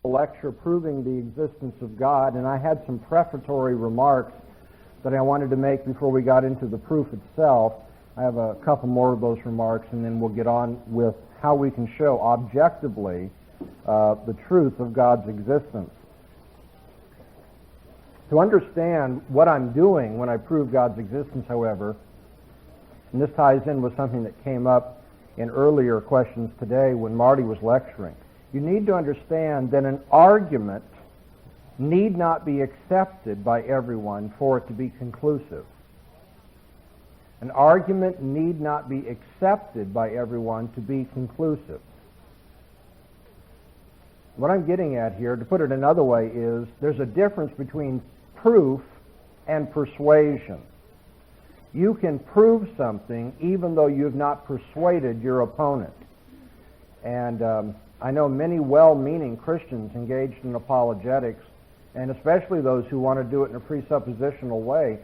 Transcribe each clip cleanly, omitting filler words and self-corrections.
lecture proving the existence of God, and I had some prefatory remarks that I wanted to make before we got into the proof itself. I have a couple more of those remarks, and then we'll get on with how we can show objectively the truth of God's existence. To understand what I'm doing when I prove God's existence, however, and this ties in with something that came up in earlier questions today when Marty was lecturing, you need to understand that an argument need not be accepted by everyone for it to be conclusive. An argument need not be accepted by everyone to be conclusive. What I'm getting at here, to put it another way, is there's a difference between proof and persuasion. You can prove something even though you've not persuaded your opponent. And I know many well-meaning Christians engaged in apologetics, and especially those who want to do it in a presuppositional way,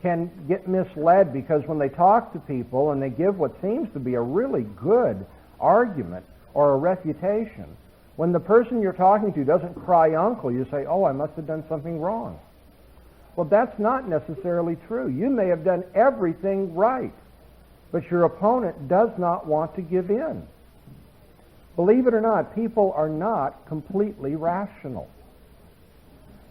can get misled because when they talk to people and they give what seems to be a really good argument or a refutation, when the person you're talking to doesn't cry uncle, you say, "Oh, I must have done something wrong." Well, that's not necessarily true. You may have done everything right, but your opponent does not want to give in. Believe it or not, people are not completely rational.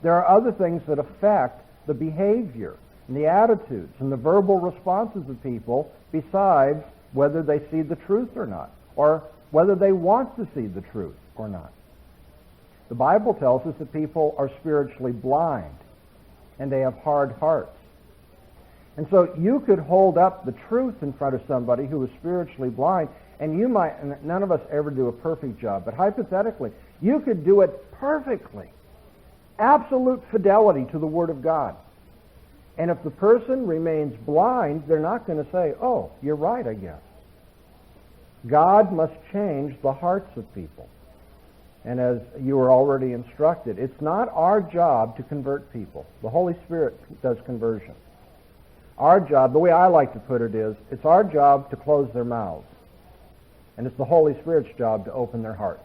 There are other things that affect the behavior and the attitudes and the verbal responses of people besides whether they see the truth or not, or whether they want to see the truth or not. The Bible tells us that people are spiritually blind and they have hard hearts. And so you could hold up the truth in front of somebody who is spiritually blind, and you might, and none of us ever do a perfect job, but hypothetically, you could do it perfectly. Absolute fidelity to the Word of God. And if the person remains blind, they're not going to say, "Oh, you're right, I guess." God must change the hearts of people. And as you were already instructed, it's not our job to convert people. The Holy Spirit does conversion. Our job, the way I like to put it is, it's our job to close their mouths. And it's the Holy Spirit's job to open their hearts.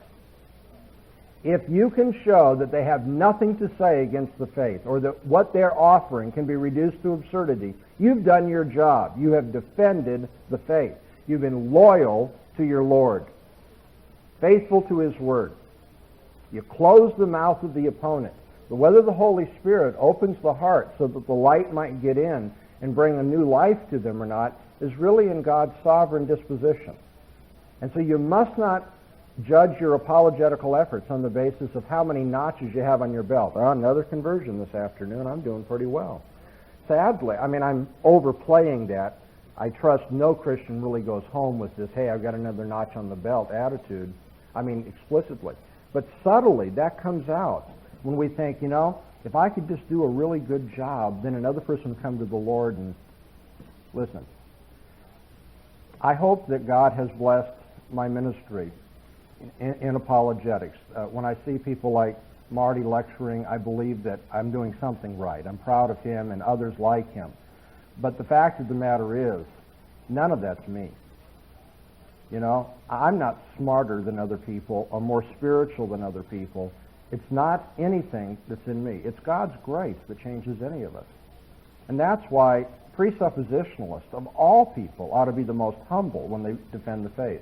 If you can show that they have nothing to say against the faith, or that what they're offering can be reduced to absurdity, you've done your job. You have defended the faith. You've been loyal to your Lord, faithful to His Word. You close the mouth of the opponent. But whether the Holy Spirit opens the heart so that the light might get in and bring a new life to them or not is really in God's sovereign disposition. And so you must not judge your apologetical efforts on the basis of how many notches you have on your belt. Oh, another conversion this afternoon. I'm doing pretty well. Sadly, I'm overplaying that. I trust no Christian really goes home with this, "Hey, I've got another notch on the belt" attitude. Explicitly. But subtly, that comes out when we think, if I could just do a really good job, then another person would come to the Lord and listen. I hope that God has blessed my ministry in apologetics. When I see people like Marty lecturing, I believe that I'm doing something right. I'm proud of him and others like him. But the fact of the matter is, none of that's me. I'm not smarter than other people or more spiritual than other people. It's not anything that's in me. It's God's grace that changes any of us. And that's why presuppositionalists of all people ought to be the most humble when they defend the faith.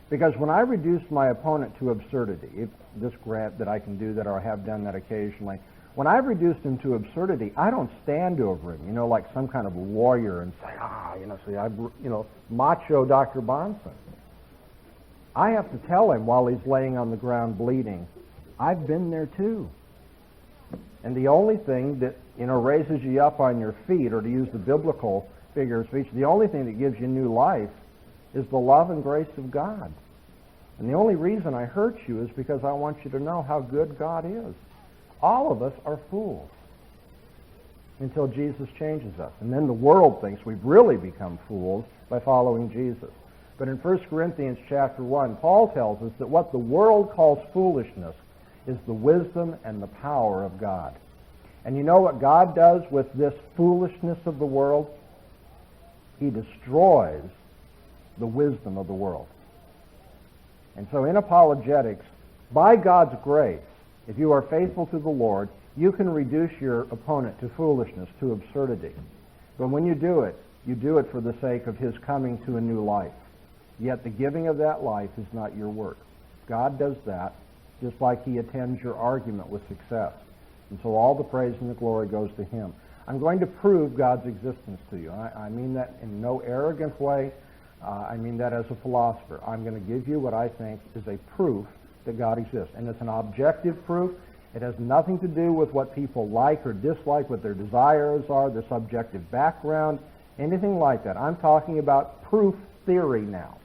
Because when I reduce my opponent to absurdity, if this grant that I can do that, or I have done that occasionally, when I've reduced him to absurdity, I don't stand over him, like some kind of lawyer and say, macho Dr. Bahnsen. I have to tell him while he's laying on the ground bleeding, I've been there too. And the only thing that, raises you up on your feet, or to use the biblical figure of speech, the only thing that gives you new life is the love and grace of God. And the only reason I hurt you is because I want you to know how good God is. All of us are fools until Jesus changes us. And then the world thinks we've really become fools by following Jesus. But in 1 Corinthians chapter 1, Paul tells us that what the world calls foolishness is the wisdom and the power of God. And you know what God does with this foolishness of the world? He destroys the wisdom of the world. And so in apologetics, By God's grace, if you are faithful to the Lord, you can reduce your opponent to foolishness, to absurdity. But when you do it for the sake of his coming to a new life. Yet the giving of that life is not your work. God does that, just like he attends your argument with success. And so all the praise and the glory goes to him. I'm going to prove God's existence to you. I mean that in no arrogant way. I mean that as a philosopher. I'm going to give you what I think is a proof that God exists. And it's an objective proof. It has nothing to do with what people like or dislike, what their desires are, their subjective background, anything like that. I'm talking about proof theory now.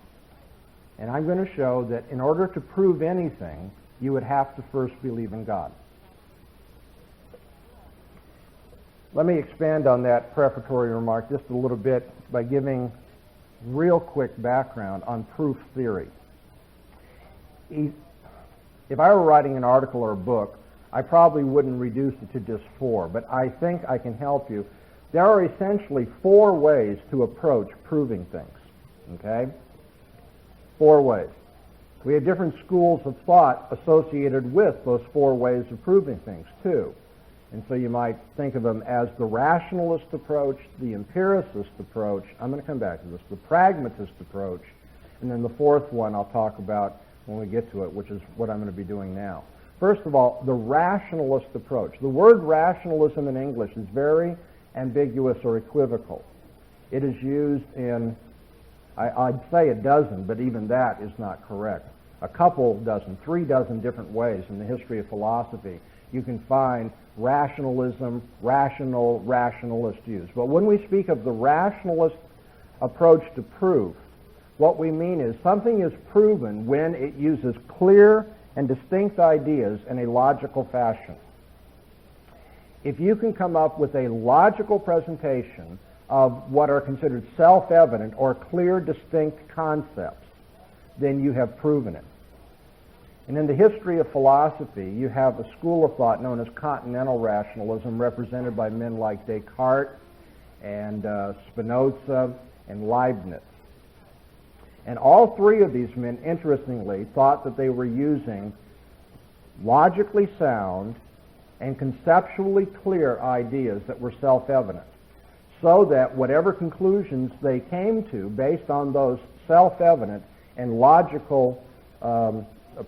And I'm going to show that in order to prove anything, you would have to first believe in God. Let me expand on that prefatory remark just a little bit by giving real quick background on proof theory. If I were writing an article or a book, I probably wouldn't reduce it to just 4, but I think I can help you. There are essentially 4 ways to approach proving things, okay? 4 ways. We have different schools of thought associated with those 4 ways of proving things, too. And so you might think of them as the rationalist approach, the empiricist approach, I'm going to come back to this, the pragmatist approach, and then the 4th one I'll talk about when we get to it, which is what I'm going to be doing now. First of all, the rationalist approach. The word rationalism in English is very ambiguous or equivocal. It is used in, I'd say a dozen, but even that is not correct. A couple dozen, 3 dozen different ways in the history of philosophy you can find rationalism, rationalist used. But when we speak of the rationalist approach to proof, what we mean is something is proven when it uses clear and distinct ideas in a logical fashion. If you can come up with a logical presentation of what are considered self-evident or clear, distinct concepts, then you have proven it. And in the history of philosophy, you have a school of thought known as continental rationalism, represented by men like Descartes and Spinoza and Leibniz. And all 3 of these men, interestingly, thought that they were using logically sound and conceptually clear ideas that were self-evident, so that whatever conclusions they came to based on those self-evident and logical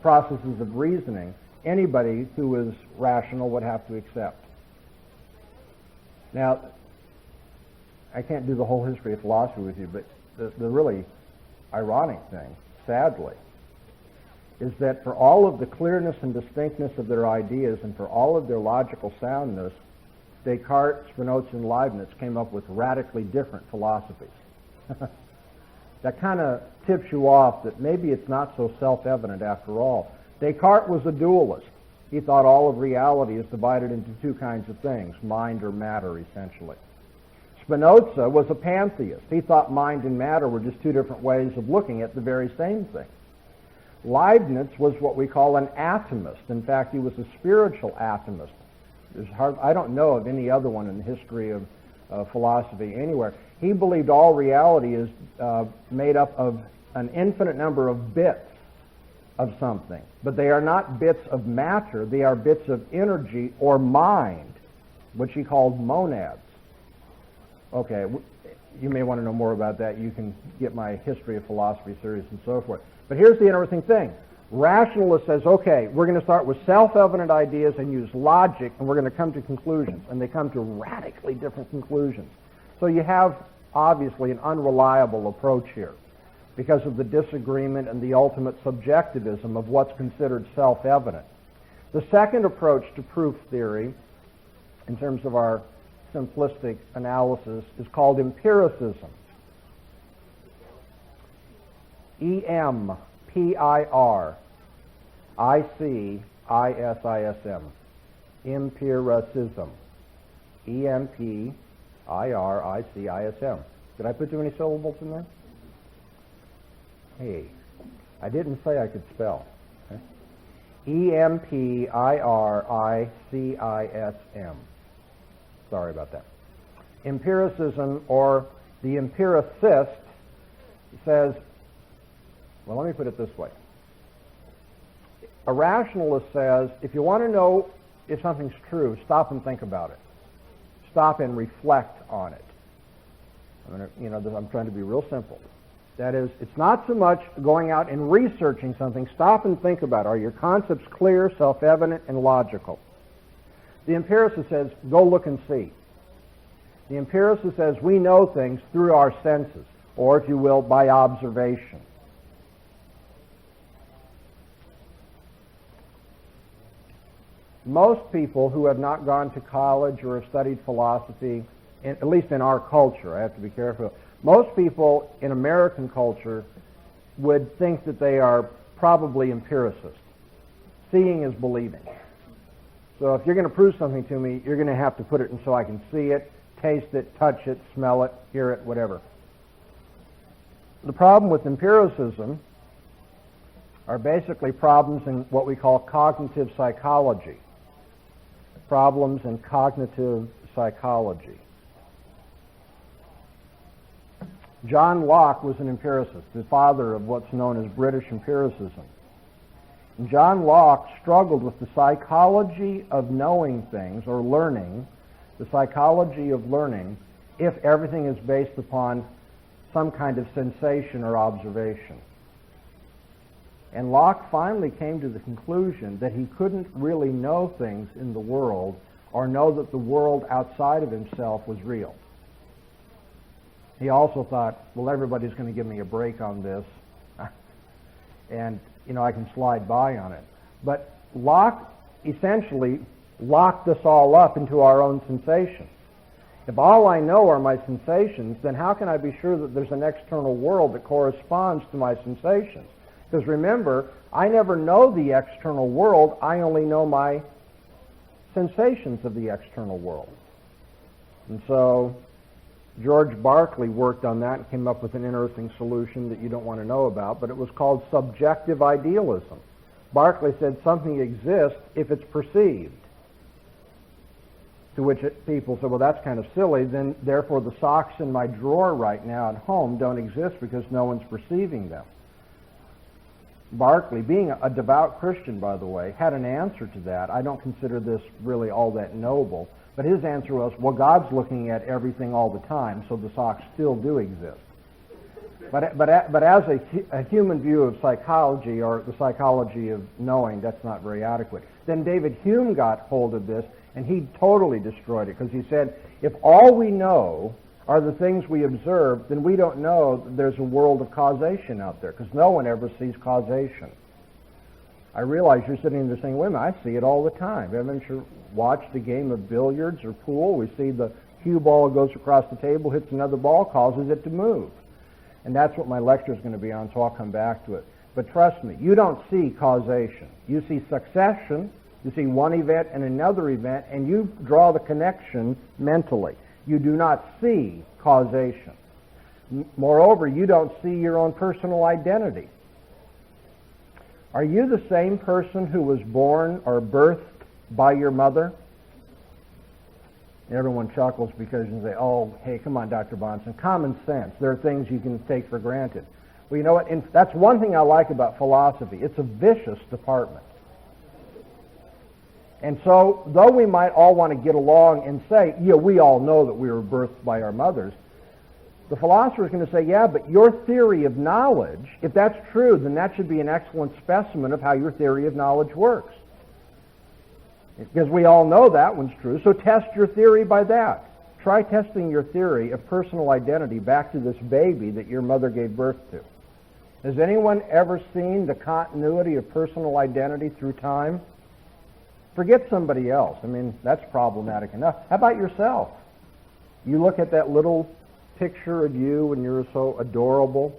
processes of reasoning, anybody who was rational would have to accept. Now, I can't do the whole history of philosophy with you, but the really ironic thing, sadly, is that for all of the clearness and distinctness of their ideas and for all of their logical soundness, Descartes, Spinoza, and Leibniz came up with radically different philosophies. That kind of tips you off that maybe it's not so self-evident after all. Descartes was a dualist. He thought all of reality is divided into 2 kinds of things, mind or matter, essentially. Spinoza was a pantheist. He thought mind and matter were just 2 different ways of looking at the very same thing. Leibniz was what we call an atomist. In fact, he was a spiritual atomist. I don't know of any other one in the history of philosophy anywhere. He believed all reality is made up of an infinite number of bits of something. But they are not bits of matter. They are bits of energy or mind, which he called monads. Okay, you may want to know more about that. You can get my History of Philosophy series and so forth. But here's the interesting thing. Rationalist says, okay, we're going to start with self-evident ideas and use logic, and we're going to come to conclusions. And they come to radically different conclusions. So you have, obviously, an unreliable approach here because of the disagreement and the ultimate subjectivism of what's considered self-evident. The second approach to proof theory, in terms of our simplistic analysis, is called empiricism. E-M-P-I-R-I-C-I-S-I-S-M. Empiricism. E-M-P-I-R-I-C-I-S-M. Did I put too many syllables in there? Hey, I didn't say I could spell. Okay? E-M-P-I-R-I-C-I-S-M. Sorry about that. Empiricism, or the empiricist, says, well, let me put it this way. A rationalist says, if you want to know if something's true, stop and think about it. Stop and reflect on it. I'm trying to be real simple. That is, it's not so much going out and researching something. Stop and think about it. Are your concepts clear, self-evident, and logical? The empiricist says, go look and see. The empiricist says, we know things through our senses, or if you will, by observation. Most people who have not gone to college or have studied philosophy, at least in our culture, I have to be careful, most people in American culture would think that they are probably empiricists. Seeing is believing. So if you're going to prove something to me, you're going to have to put it in so I can see it, taste it, touch it, smell it, hear it, whatever. The problem with empiricism are basically problems in what we call cognitive psychology. Problems in cognitive psychology. John Locke was an empiricist, the father of what's known as British empiricism. And John Locke struggled with the psychology of knowing things or learning, the psychology of learning, if everything is based upon some kind of sensation or observation. And Locke finally came to the conclusion that he couldn't really know things in the world or know that the world outside of himself was real. He also thought, well, everybody's going to give me a break on this, and, I can slide by on it. But Locke essentially locked us all up into our own sensations. If all I know are my sensations, then how can I be sure that there's an external world that corresponds to my sensations? Because remember, I never know the external world, I only know my sensations of the external world. And so George Berkeley worked on that and came up with an interesting solution that you don't want to know about, but it was called subjective idealism. Berkeley said something exists if it's perceived. To which people said, well, that's kind of silly, then therefore the socks in my drawer right now at home don't exist because no one's perceiving them. Berkeley, being a devout Christian, by the way, had an answer to that. I don't consider this really all that noble, but his answer was, well, God's looking at everything all the time, so the socks still do exist. But as a human view of psychology, or the psychology of knowing, that's not very adequate. Then David Hume got hold of this, and he totally destroyed it, because he said, if all we know are the things we observe, then we don't know that there's a world of causation out there, because no one ever sees causation. I realize you're sitting there saying, wait a minute, I see it all the time. Haven't you watched a game of billiards or pool? We see the cue ball goes across the table, hits another ball, causes it to move. And that's what my lecture is going to be on, so I'll come back to it. But trust me, you don't see causation. You see succession, you see one event and another event, and you draw the connection mentally. You do not see causation. Moreover, you don't see your own personal identity. Are you the same person who was born or birthed by your mother? Everyone chuckles because you say, oh, hey, come on, Dr. Bahnsen, common sense. There are things you can take for granted. Well, you know what? That's one thing I like about philosophy. It's a vicious department. And so, though we might all want to get along and say, yeah, we all know that we were birthed by our mothers, the philosopher is going to say, yeah, but your theory of knowledge, if that's true, then that should be an excellent specimen of how your theory of knowledge works. Because we all know that one's true, so test your theory by that. Try testing your theory of personal identity back to this baby that your mother gave birth to. Has anyone ever seen the continuity of personal identity through time? Forget somebody else. I mean, that's problematic enough. How about yourself? You look at that little picture of you and you're so adorable,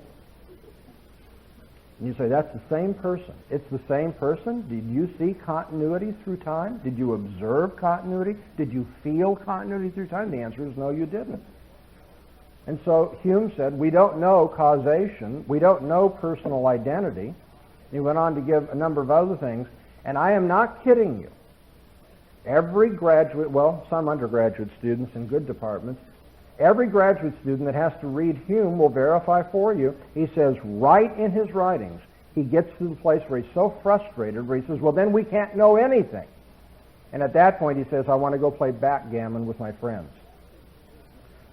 and you say, that's the same person. It's the same person? Did you see continuity through time? Did you observe continuity? Did you feel continuity through time? The answer is no, you didn't. And so Hume said, we don't know causation. We don't know personal identity. He went on to give a number of other things, and I am not kidding you. Every graduate, well, some undergraduate students in good departments, every graduate student that has to read Hume will verify for you. He says right in his writings, he gets to the place where he's so frustrated where he says, well, then we can't know anything. And at that point he says, I want to go play backgammon with my friends.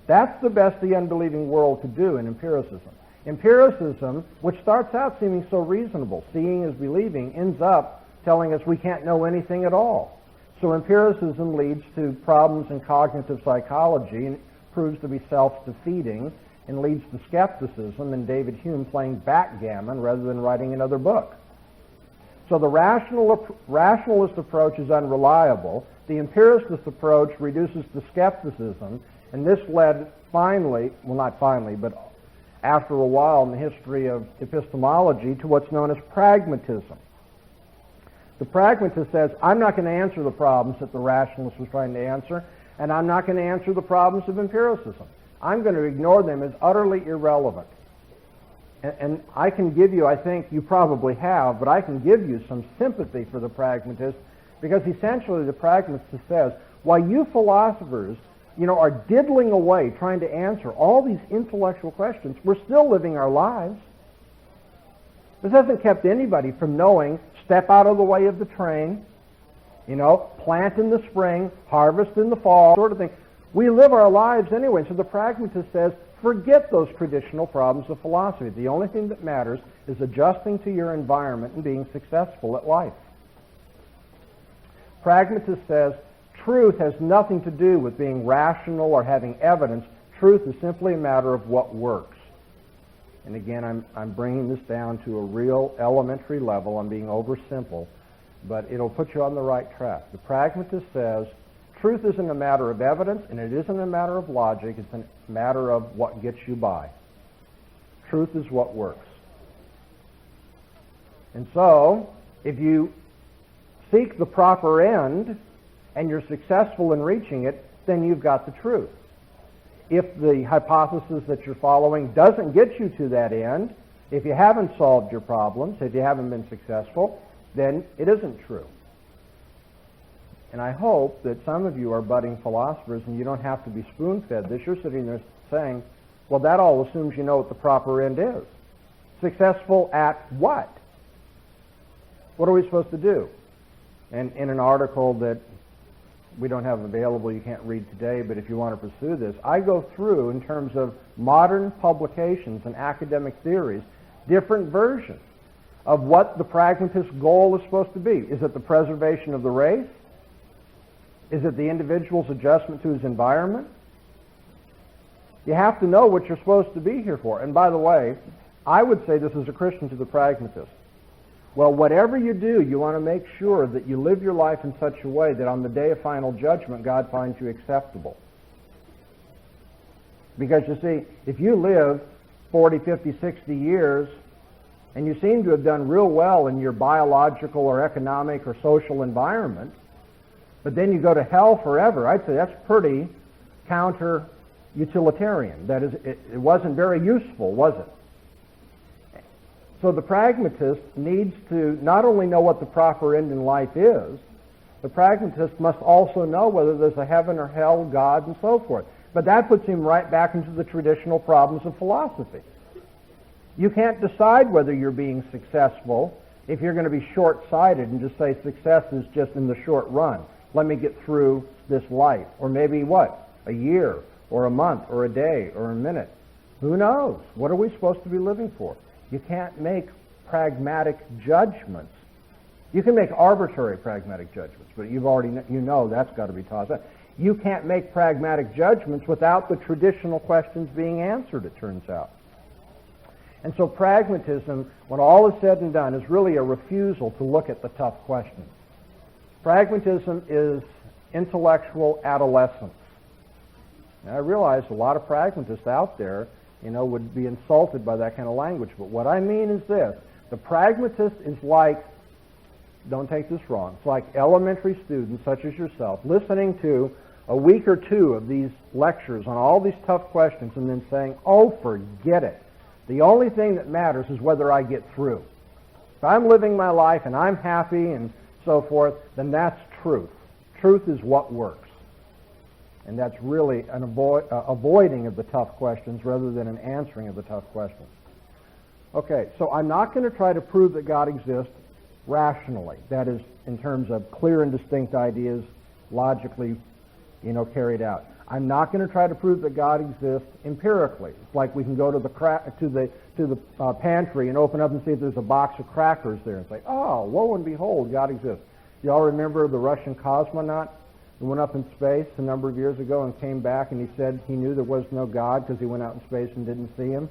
That's the best the unbelieving world could do in empiricism. Empiricism, which starts out seeming so reasonable, seeing is believing, ends up telling us we can't know anything at all. So empiricism leads to problems in cognitive psychology and proves to be self-defeating and leads to skepticism and David Hume playing backgammon rather than writing another book. So the rationalist approach is unreliable. The empiricist approach reduces to skepticism, and this led finally, well not finally, but after a while in the history of epistemology to what's known as pragmatism. The pragmatist says, I'm not going to answer the problems that the rationalist was trying to answer, and I'm not going to answer the problems of empiricism. I'm going to ignore them as utterly irrelevant. And I can give you, I think you probably have, but I can give you some sympathy for the pragmatist, because essentially the pragmatist says, while you philosophers, are diddling away trying to answer all these intellectual questions, we're still living our lives. This hasn't kept anybody from knowing, step out of the way of the train, plant in the spring, harvest in the fall, sort of thing. We live our lives anyway. So the pragmatist says, forget those traditional problems of philosophy. The only thing that matters is adjusting to your environment and being successful at life. Pragmatist says, truth has nothing to do with being rational or having evidence. Truth is simply a matter of what works. And again, I'm bringing this down to a real elementary level. I'm being oversimple, but it'll put you on the right track. The pragmatist says, truth isn't a matter of evidence, and it isn't a matter of logic. It's a matter of what gets you by. Truth is what works. And so, if you seek the proper end, and you're successful in reaching it, then you've got the truth. If the hypothesis that you're following doesn't get you to that end, if you haven't solved your problems, if you haven't been successful, then it isn't true. And I hope that some of you are budding philosophers and you don't have to be spoon-fed this. You're sitting there saying, well, that all assumes you know what the proper end is. Successful at what? What are we supposed to do? And in an article that we don't have available, you can't read today, but if you want to pursue this, I go through, in terms of modern publications and academic theories, different versions of what the pragmatist goal is supposed to be. Is it the preservation of the race? Is it the individual's adjustment to his environment? You have to know what you're supposed to be here for. And by the way, I would say this as a Christian to the pragmatist. Well, whatever you do, you want to make sure that you live your life in such a way that on the day of final judgment, God finds you acceptable. Because you see, if you live 40, 50, 60 years, and you seem to have done real well in your biological or economic or social environment, but then you go to hell forever, I'd say that's pretty counter-utilitarian. That is, it wasn't very useful, was it? So the pragmatist needs to not only know what the proper end in life is, the pragmatist must also know whether there's a heaven or hell, God, and so forth. But that puts him right back into the traditional problems of philosophy. You can't decide whether you're being successful if you're going to be short-sighted and just say success is just in the short run. Let me get through this life. Or maybe what? A year, or a month, or a day, or a minute. Who knows? What are we supposed to be living for? You can't make pragmatic judgments. You can make arbitrary pragmatic judgments, but you know that's got to be tossed out. You can't make pragmatic judgments without the traditional questions being answered, it turns out. And so pragmatism, when all is said and done, is really a refusal to look at the tough questions. Pragmatism is intellectual adolescence. Now, I realize a lot of pragmatists out there would be insulted by that kind of language. But what I mean is this. The pragmatist is like, don't take this wrong, it's like elementary students such as yourself listening to a week or two of these lectures on all these tough questions and then saying, oh, forget it. The only thing that matters is whether I get through. If I'm living my life and I'm happy and so forth, then that's truth. Truth is what works. And that's really an avoiding of the tough questions rather than an answering of the tough questions. Okay, so I'm not going to try to prove that God exists rationally. That is, in terms of clear and distinct ideas, logically, carried out. I'm not going to try to prove that God exists empirically. It's like we can go to the pantry and open up and see if there's a box of crackers there and say, oh, lo and behold, God exists. You all remember the Russian cosmonaut who went up in space a number of years ago and came back and he said he knew there was no God because he went out in space and didn't see him?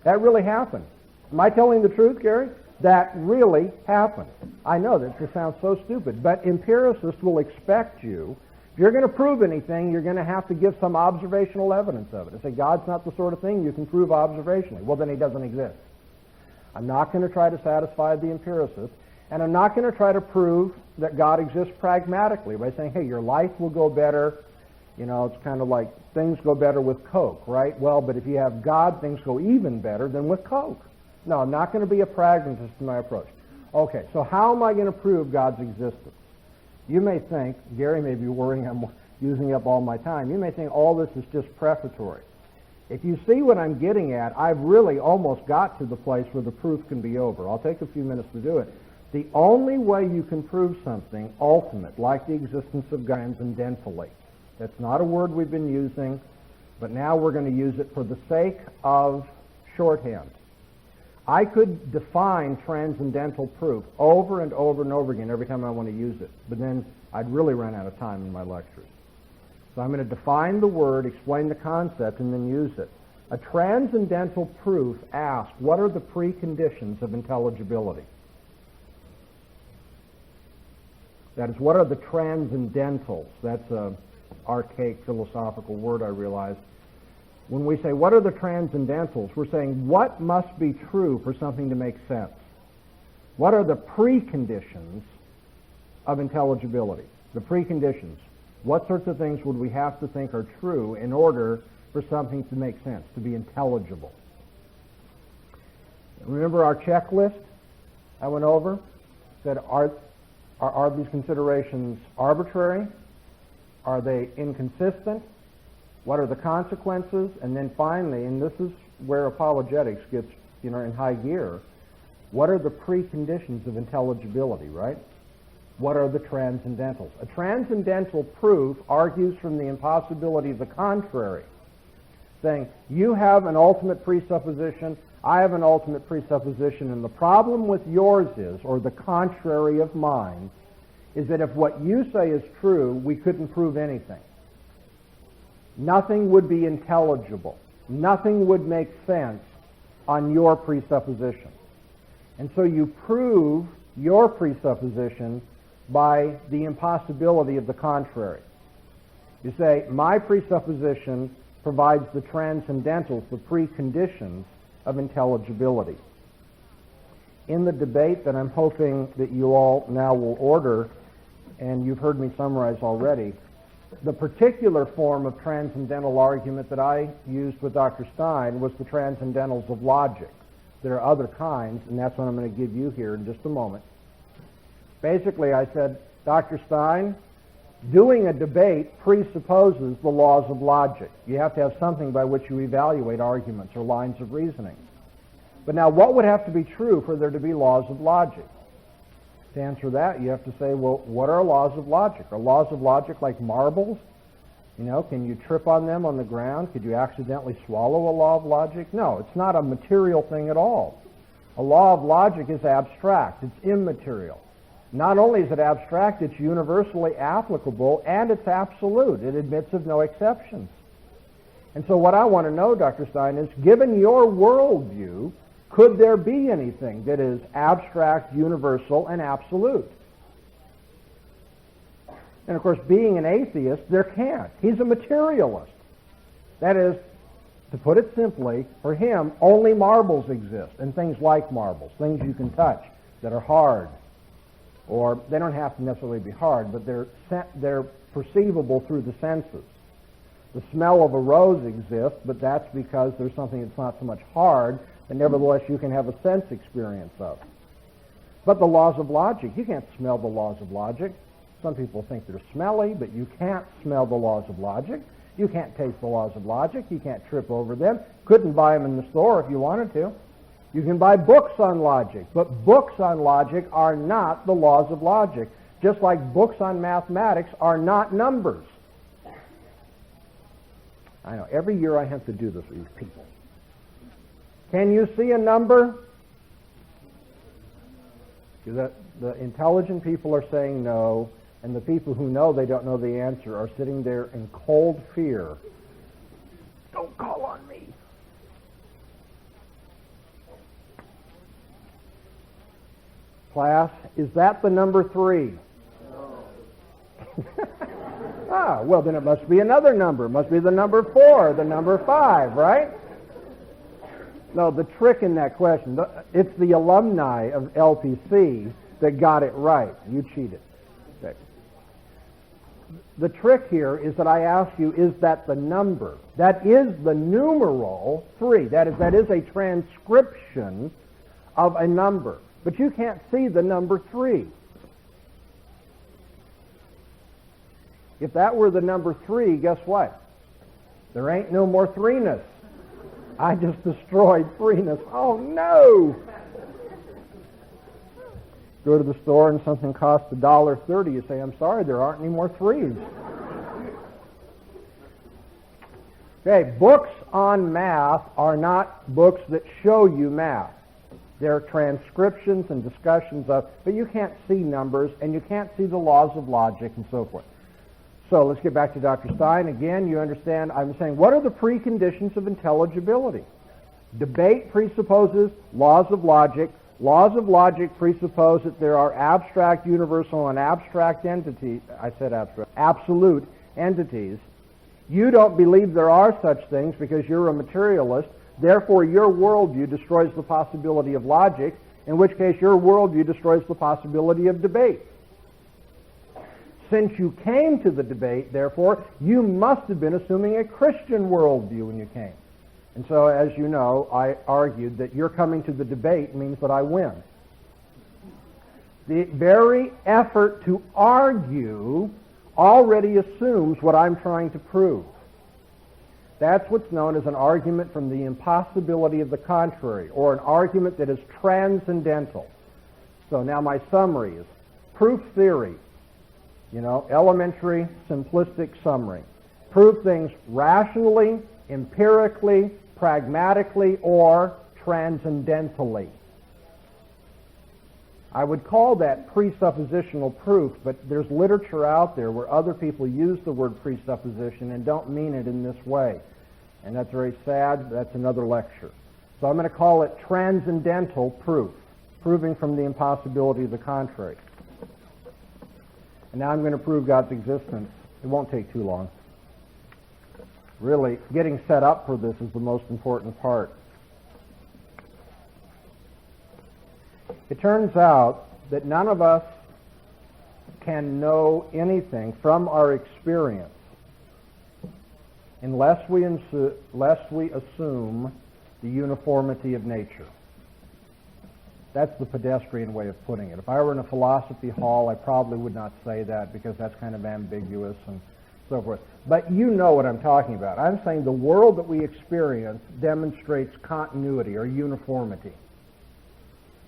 That really happened. Am I telling the truth, Gary? That really happened. I know that this sounds so stupid, but empiricists will expect you, if you're going to prove anything, you're going to have to give some observational evidence of it. And say, God's not the sort of thing you can prove observationally. Well, then he doesn't exist. I'm not going to try to satisfy the empiricist, and I'm not going to try to prove that God exists pragmatically by saying, hey, your life will go better. It's kind of like things go better with Coke, right? Well, but if you have God, things go even better than with Coke. No, I'm not going to be a pragmatist in my approach. Okay, so how am I going to prove God's existence? You may think, Gary may be worrying I'm using up all my time, you may think all this is just prefatory. If you see what I'm getting at, I've really almost got to the place where the proof can be over. I'll take a few minutes to do it. The only way you can prove something ultimate, like the existence of God, transcendentally. That's not a word we've been using, but now we're going to use it for the sake of shorthand. I could define transcendental proof over and over and over again every time I want to use it, but then I'd really run out of time in my lectures. So I'm going to define the word, explain the concept, and then use it. A transcendental proof asks, what are the preconditions of intelligibility? That is, what are the transcendentals? That's an archaic philosophical word, I realize. When we say, what are the transcendentals, we're saying, what must be true for something to make sense? What are the preconditions of intelligibility? The preconditions. What sorts of things would we have to think are true in order for something to make sense, to be intelligible? Remember our checklist I went over? Said, are these considerations arbitrary? Are they inconsistent? What are the consequences? And then finally, and this is where apologetics gets, in high gear, what are the preconditions of intelligibility, right? What are the transcendentals? A transcendental proof argues from the impossibility of the contrary, saying, you have an ultimate presupposition, I have an ultimate presupposition, and the problem with yours is, or the contrary of mine, is that if what you say is true, we couldn't prove anything. Nothing would be intelligible. Nothing would make sense on your presupposition. And so you prove your presupposition by the impossibility of the contrary. You say, my presupposition provides the transcendentals, the preconditions of intelligibility. In the debate that I'm hoping that you all now will order, and you've heard me summarize already, the particular form of transcendental argument that I used with Dr. Stein was the transcendentals of logic. There are other kinds, and that's what I'm going to give you here in just a moment. Basically, I said, Dr. Stein, doing a debate presupposes the laws of logic. You have to have something by which you evaluate arguments or lines of reasoning. But now, what would have to be true for there to be laws of logic? To answer that, you have to say, well, what are laws of logic? Are laws of logic like marbles? Can you trip on them on the ground? Could you accidentally swallow a law of logic? No, it's not a material thing at all. A law of logic is abstract. It's immaterial. Not only is it abstract, it's universally applicable, and it's absolute. It admits of no exceptions. And so what I want to know, Dr. Stein, is, given your worldview, could there be anything that is abstract, universal, and absolute? And of course, being an atheist, there can't. He's a materialist. That is, to put it simply, for him, only marbles exist, and things like marbles, things you can touch that are hard. Or they don't have to necessarily be hard, but they're perceivable through the senses. The smell of a rose exists, but that's because there's something that's not so much hard, and nevertheless you can have a sense experience of. But the laws of logic, you can't smell the laws of logic. Some people think they're smelly, but you can't smell the laws of logic. You can't taste the laws of logic. You can't trip over them. Couldn't buy them in the store if you wanted to. You can buy books on logic, but books on logic are not the laws of logic, just like books on mathematics are not numbers. I know, every year I have to do this with these people. Can you see a number? The intelligent people are saying no, and the people who know they don't know the answer are sitting there in cold fear. Don't call on me. Class, is that the number 3? No. Well then it must be another number. It must be the number 4, the number 5, right? No, the trick in that question, it's the alumni of LPC that got it right. You cheated. Okay. The trick here is that I ask you, is that the number? That is the numeral 3. That is a transcription of a number. But you can't see the number 3. If that were the number 3, guess what? There ain't no more 3-ness. I just destroyed 3-ness. Oh, no! Go to the store and something costs $1.30. You say, I'm sorry, there aren't any more 3s. Okay, books on math are not books that show you math. They're transcriptions and discussions of, but you can't see numbers, and you can't see the laws of logic and so forth. So let's get back to Dr. Stein. Again, you understand, I'm saying, what are the preconditions of intelligibility? Debate presupposes laws of logic. Laws of logic presuppose that there are abstract, universal, and abstract entities. I said abstract. Absolute entities. You don't believe there are such things because you're a materialist. Therefore, your worldview destroys the possibility of logic, in which case your worldview destroys the possibility of debate. Since you came to the debate, therefore, you must have been assuming a Christian worldview when you came. And so, as you know, I argued that your coming to the debate means that I win. The very effort to argue already assumes what I'm trying to prove. That's what's known as an argument from the impossibility of the contrary, or an argument that is transcendental. So now my summary is proof theory. Elementary, simplistic summary. Prove things rationally, empirically, pragmatically, or transcendentally. I would call that presuppositional proof, but there's literature out there where other people use the word presupposition and don't mean it in this way. And that's very sad. That's another lecture. So I'm going to call it transcendental proof, proving from the impossibility of the contrary. And now I'm going to prove God's existence. It won't take too long. Really, getting set up for this is the most important part. It turns out that none of us can know anything from our experience unless we assume the uniformity of nature. That's the pedestrian way of putting it. If I were in a philosophy hall, I probably would not say that because that's kind of ambiguous and so forth. But you know what I'm talking about. I'm saying the world that we experience demonstrates continuity or uniformity.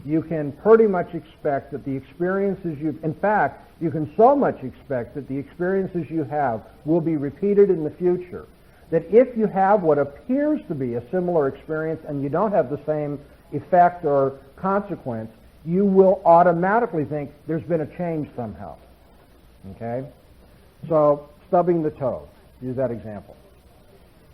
You can pretty much expect that the experiences in fact, you can so much expect that the experiences you have will be repeated in the future. That if you have what appears to be a similar experience and you don't have the same effect or consequence, you will automatically think there's been a change somehow. Okay? So, stubbing the toe. Use that example.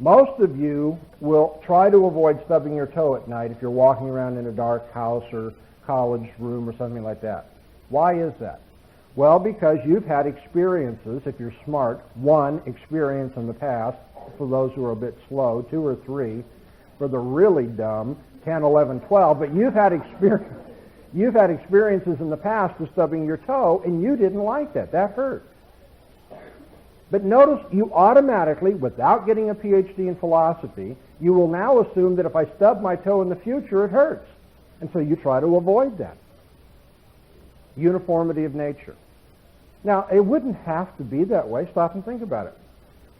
Most of you will try to avoid stubbing your toe at night if you're walking around in a dark house or college room or something like that. Why is that? Well, because you've had experiences, if you're smart, 1 experience in the past, for those who are a bit slow, 2 or 3, for the really dumb, 10, 11, 12, but you've had experiences in the past of stubbing your toe, and you didn't like that. That hurt. But notice you automatically, without getting a PhD in philosophy, you will now assume that if I stub my toe in the future, it hurts. And so you try to avoid that. Uniformity of nature. Now, it wouldn't have to be that way. Stop and think about it.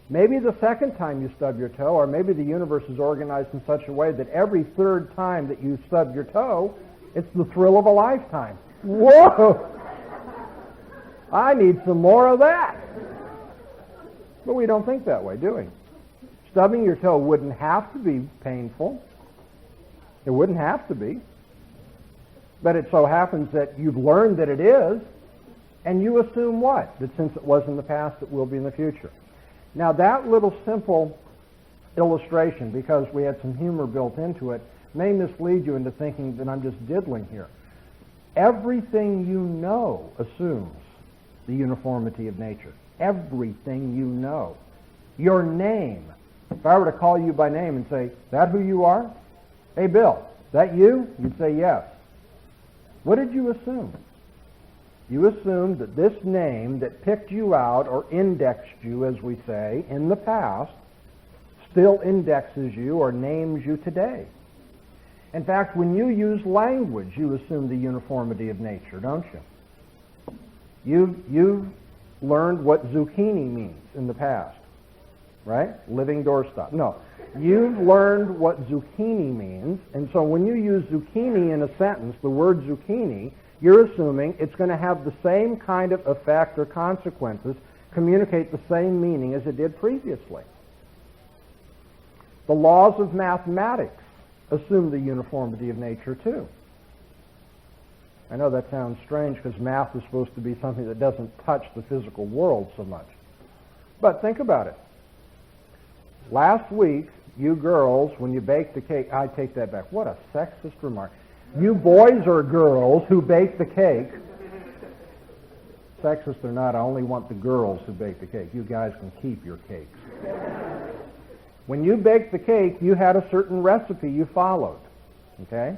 Maybe the second time you stub your toe, or maybe the universe is organized in such a way that every third time that you stub your toe, it's the thrill of a lifetime. Whoa! I need some more of that. But we don't think that way, do we? Stubbing your toe wouldn't have to be painful. It wouldn't have to be. But it so happens that you've learned that it is, and you assume what? That since it was in the past, it will be in the future. Now that little simple illustration, because we had some humor built into it, may mislead you into thinking that I'm just diddling here. Everything you know assumes the uniformity of nature. Everything you know. Your name. If I were to call you by name and say, that who you are? Hey, Bill, that you? You'd say yes. What did you assume? You assumed that this name that picked you out or indexed you, as we say, in the past, still indexes you or names you today. In fact, when you use language, you assume the uniformity of nature, don't you? You've learned what zucchini means in the past, right? Living doorstop. No. You've learned what zucchini means, and so when you use zucchini in a sentence, the word zucchini, you're assuming it's going to have the same kind of effect or consequences, communicate the same meaning as it did previously. The laws of mathematics assume the uniformity of nature too. I know that sounds strange because math is supposed to be something that doesn't touch the physical world so much. But think about it. Last week, you girls, when you baked the cake, I take that back. What a sexist remark. You boys or girls who bake the cake, sexist or not, I only want the girls who bake the cake. You guys can keep your cakes. When you baked the cake, you had a certain recipe you followed, okay?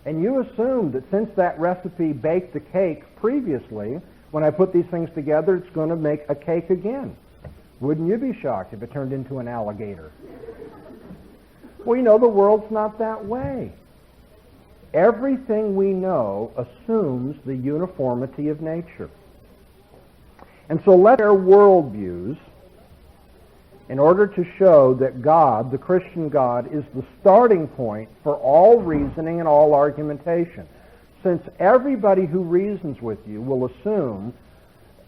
And you assumed that since that recipe baked the cake previously, when I put these things together, it's going to make a cake again. Wouldn't you be shocked if it turned into an alligator? Well, you know, the world's not that way. Everything we know assumes the uniformity of nature. And so let our worldviews, in order to show that God, the Christian God, is the starting point for all reasoning and all argumentation. Since everybody who reasons with you will assume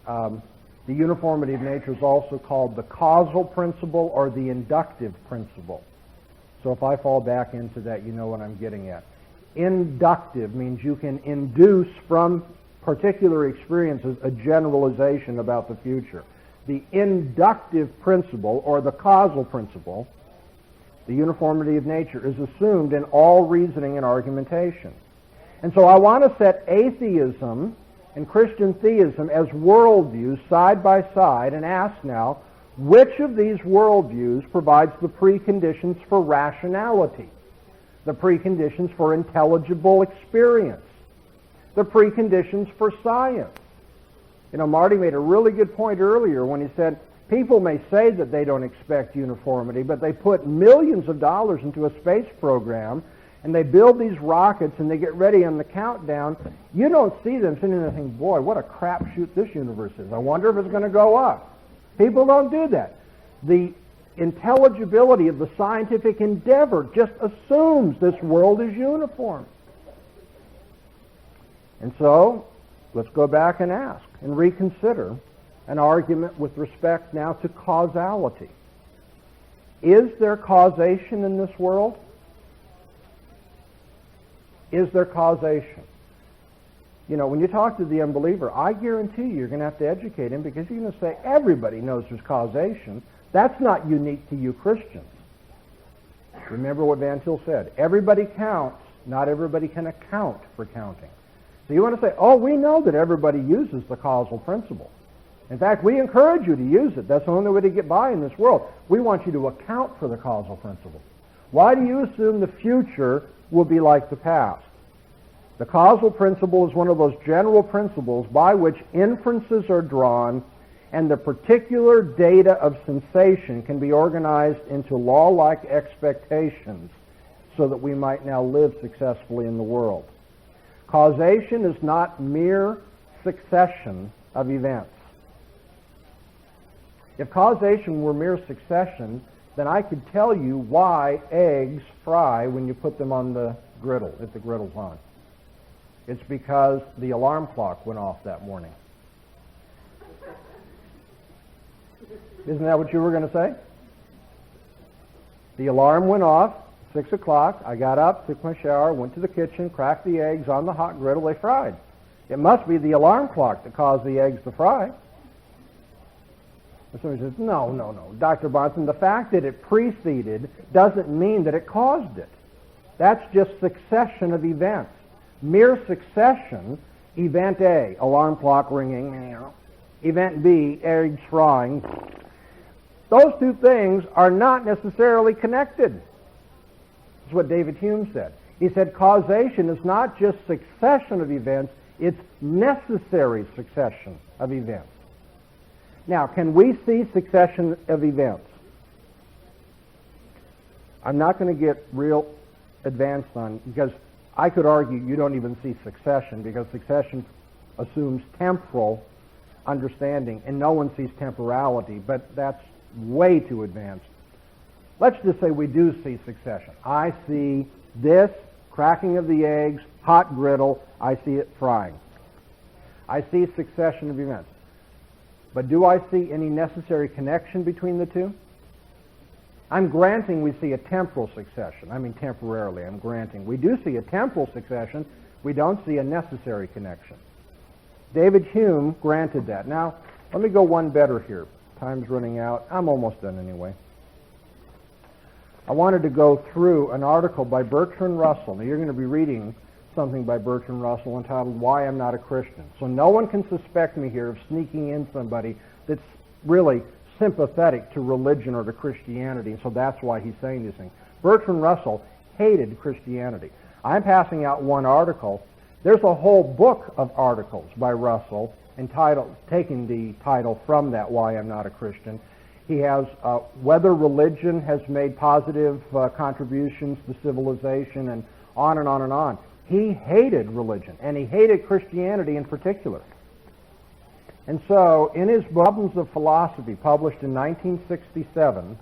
the uniformity of nature is also called the causal principle or the inductive principle. So if I fall back into that, you know what I'm getting at. Inductive means you can induce from particular experiences a generalization about the future. The inductive principle, or the causal principle, the uniformity of nature, is assumed in all reasoning and argumentation. And so I want to set atheism and Christian theism as worldviews side by side and ask now, which of these worldviews provides the preconditions for rationality, the preconditions for intelligible experience, the preconditions for science? You know, Marty made a really good point earlier when he said, people may say that they don't expect uniformity, but they put millions of dollars into a space program, and they build these rockets, and they get ready on the countdown. You don't see them sitting there thinking, boy, what a crapshoot this universe is. I wonder if it's going to go up. People don't do that. The intelligibility of the scientific endeavor just assumes this world is uniform. And so, let's go back and ask and reconsider an argument with respect now to causality. Is there causation in this world? Is there causation? You know, when you talk to the unbeliever, I guarantee you're going to have to educate him because you're going to say, everybody knows there's causation. That's not unique to you Christians. Remember what Van Til said. Everybody counts. Not everybody can account for counting. So you want to say, oh, we know that everybody uses the causal principle. In fact, we encourage you to use it. That's the only way to get by in this world. We want you to account for the causal principle. Why do you assume the future will be like the past? The causal principle is one of those general principles by which inferences are drawn and the particular data of sensation can be organized into law-like expectations so that we might now live successfully in the world. Causation is not mere succession of events. If causation were mere succession, then I could tell you why eggs fry when you put them on the griddle, if the griddle's on. It's because the alarm clock went off that morning. Isn't that what you were going to say? The alarm went off, 6 o'clock. I got up, took my shower, went to the kitchen, cracked the eggs on the hot griddle. They fried. It must be the alarm clock that caused the eggs to fry. And somebody says, no, Dr. Bahnsen, the fact that it preceded doesn't mean that it caused it. That's just succession of events. Mere succession, event A, alarm clock ringing, event B, eggs frying. Those two things are not necessarily connected. That's what David Hume said. He said causation is not just succession of events, it's necessary succession of events. Now, can we see succession of events? I'm not going to get real advanced on, because I could argue you don't even see succession, because succession assumes temporal understanding, and no one sees temporality, but that's way too advanced. Let's just say we do see succession. I see this, cracking of the eggs, hot griddle, I see it frying. I see succession of events. But do I see any necessary connection between the two? I'm granting we see a temporal succession. I mean temporarily, I'm granting. We do see a temporal succession. We don't see a necessary connection. David Hume granted that. Now, let me go one better here. Time's running out. I'm almost done anyway. I wanted to go through an article by Bertrand Russell. Now, you're going to be reading something by Bertrand Russell entitled Why I'm Not a Christian. So no one can suspect me here of sneaking in somebody that's really sympathetic to religion or to Christianity, so that's why he's saying these things. Bertrand Russell hated Christianity. I'm passing out one article. There's a whole book of articles by Russell entitled, taking the title from that, Why I'm Not a Christian. He has whether religion has made positive contributions to civilization, and on and on and on. He hated religion, and he hated Christianity in particular. And so, in his Problems of Philosophy, published in 1967,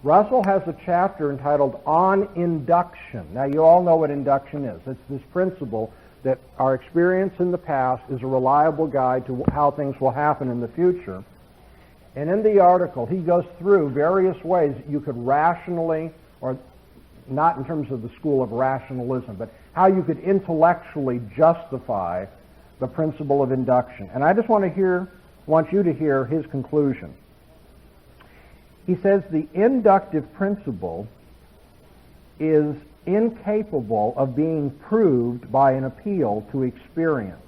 Russell has a chapter entitled On Induction. Now, you all know what induction is. It's this principle that our experience in the past is a reliable guide to how things will happen in the future. And in the article, he goes through various ways you could rationally, or not in terms of the school of rationalism, but how you could intellectually justify the principle of induction. And I just want you to hear his conclusion. He says the inductive principle is incapable of being proved by an appeal to experience.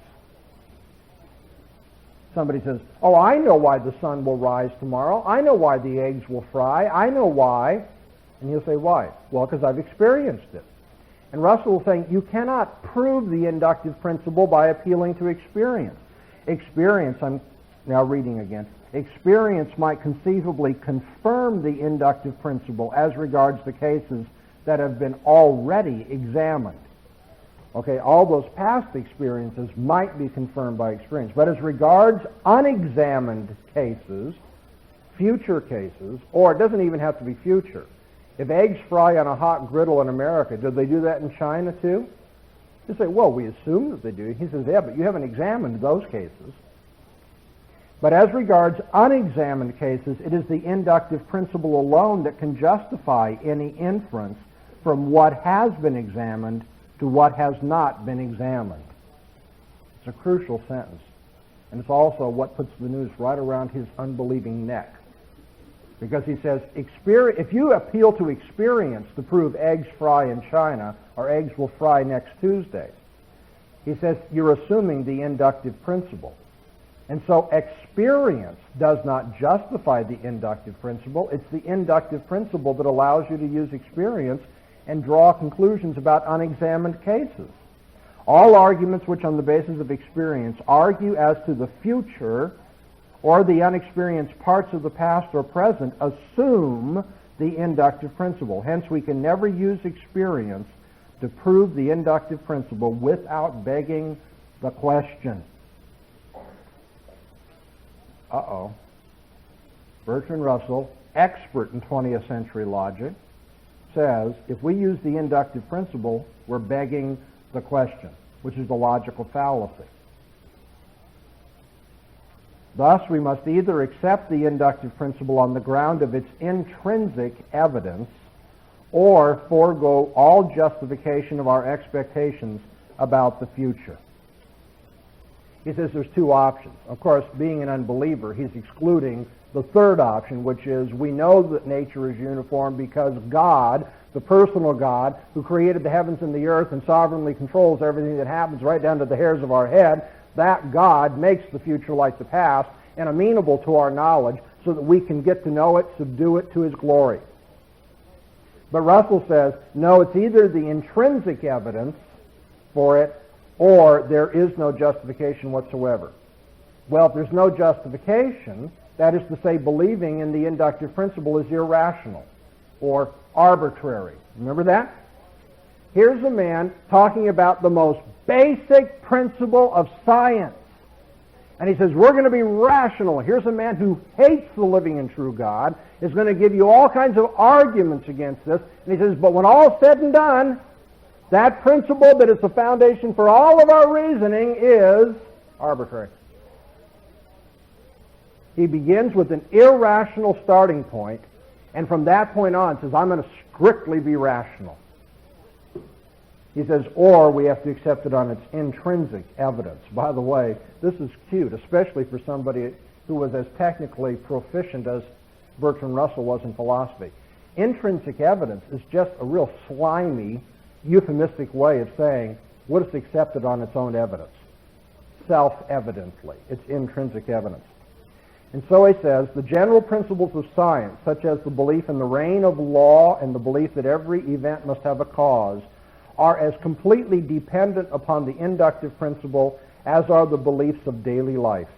Somebody says, oh, I know why the sun will rise tomorrow. I know why the eggs will fry. I know why. And you'll say, why? Well, because I've experienced it. And Russell is saying you cannot prove the inductive principle by appealing to experience. Experience, I'm now reading again, experience might conceivably confirm the inductive principle as regards the cases that have been already examined. Okay, all those past experiences might be confirmed by experience. But as regards unexamined cases, future cases, or it doesn't even have to be future. If eggs fry on a hot griddle in America, do they do that in China too? You say, well, we assume that they do. He says, yeah, but you haven't examined those cases. But as regards unexamined cases, it is the inductive principle alone that can justify any inference from what has been examined to what has not been examined. It's a crucial sentence. And it's also what puts the noose right around his unbelieving neck. Because he says, if you appeal to experience to prove eggs fry in China, or eggs will fry next Tuesday, he says you're assuming the inductive principle. And so experience does not justify the inductive principle. It's the inductive principle that allows you to use experience and draw conclusions about unexamined cases. All arguments which on the basis of experience argue as to the future or the unexperienced parts of the past or present assume the inductive principle. Hence, we can never use experience to prove the inductive principle without begging the question. Uh-oh. Bertrand Russell, expert in 20th century logic, says if we use the inductive principle, we're begging the question, which is the logical fallacy. Thus, we must either accept the inductive principle on the ground of its intrinsic evidence or forego all justification of our expectations about the future. He says there's two options. Of course, being an unbeliever, he's excluding the third option, which is we know that nature is uniform because God, the personal God, who created the heavens and the earth and sovereignly controls everything that happens right down to the hairs of our head, that God makes the future like the past and amenable to our knowledge so that we can get to know it, subdue it to His glory. But Russell says, no, it's either the intrinsic evidence for it or there is no justification whatsoever. Well, if there's no justification, that is to say believing in the inductive principle is irrational or arbitrary. Remember that? Here's a man talking about the most basic principle of science. And he says, we're going to be rational. Here's a man who hates the living and true God, is going to give you all kinds of arguments against this. And he says, but when all's said and done, that principle that is the foundation for all of our reasoning is arbitrary. He begins with an irrational starting point, and from that point on says, I'm going to strictly be rational. He says, or we have to accept it on its intrinsic evidence. By the way, this is cute, especially for somebody who was as technically proficient as Bertrand Russell was in philosophy. Intrinsic evidence is just a real slimy, euphemistic way of saying what is accepted on its own evidence. Self-evidently. It's intrinsic evidence. And so he says, the general principles of science, such as the belief in the reign of law and the belief that every event must have a cause, are as completely dependent upon the inductive principle as are the beliefs of daily life.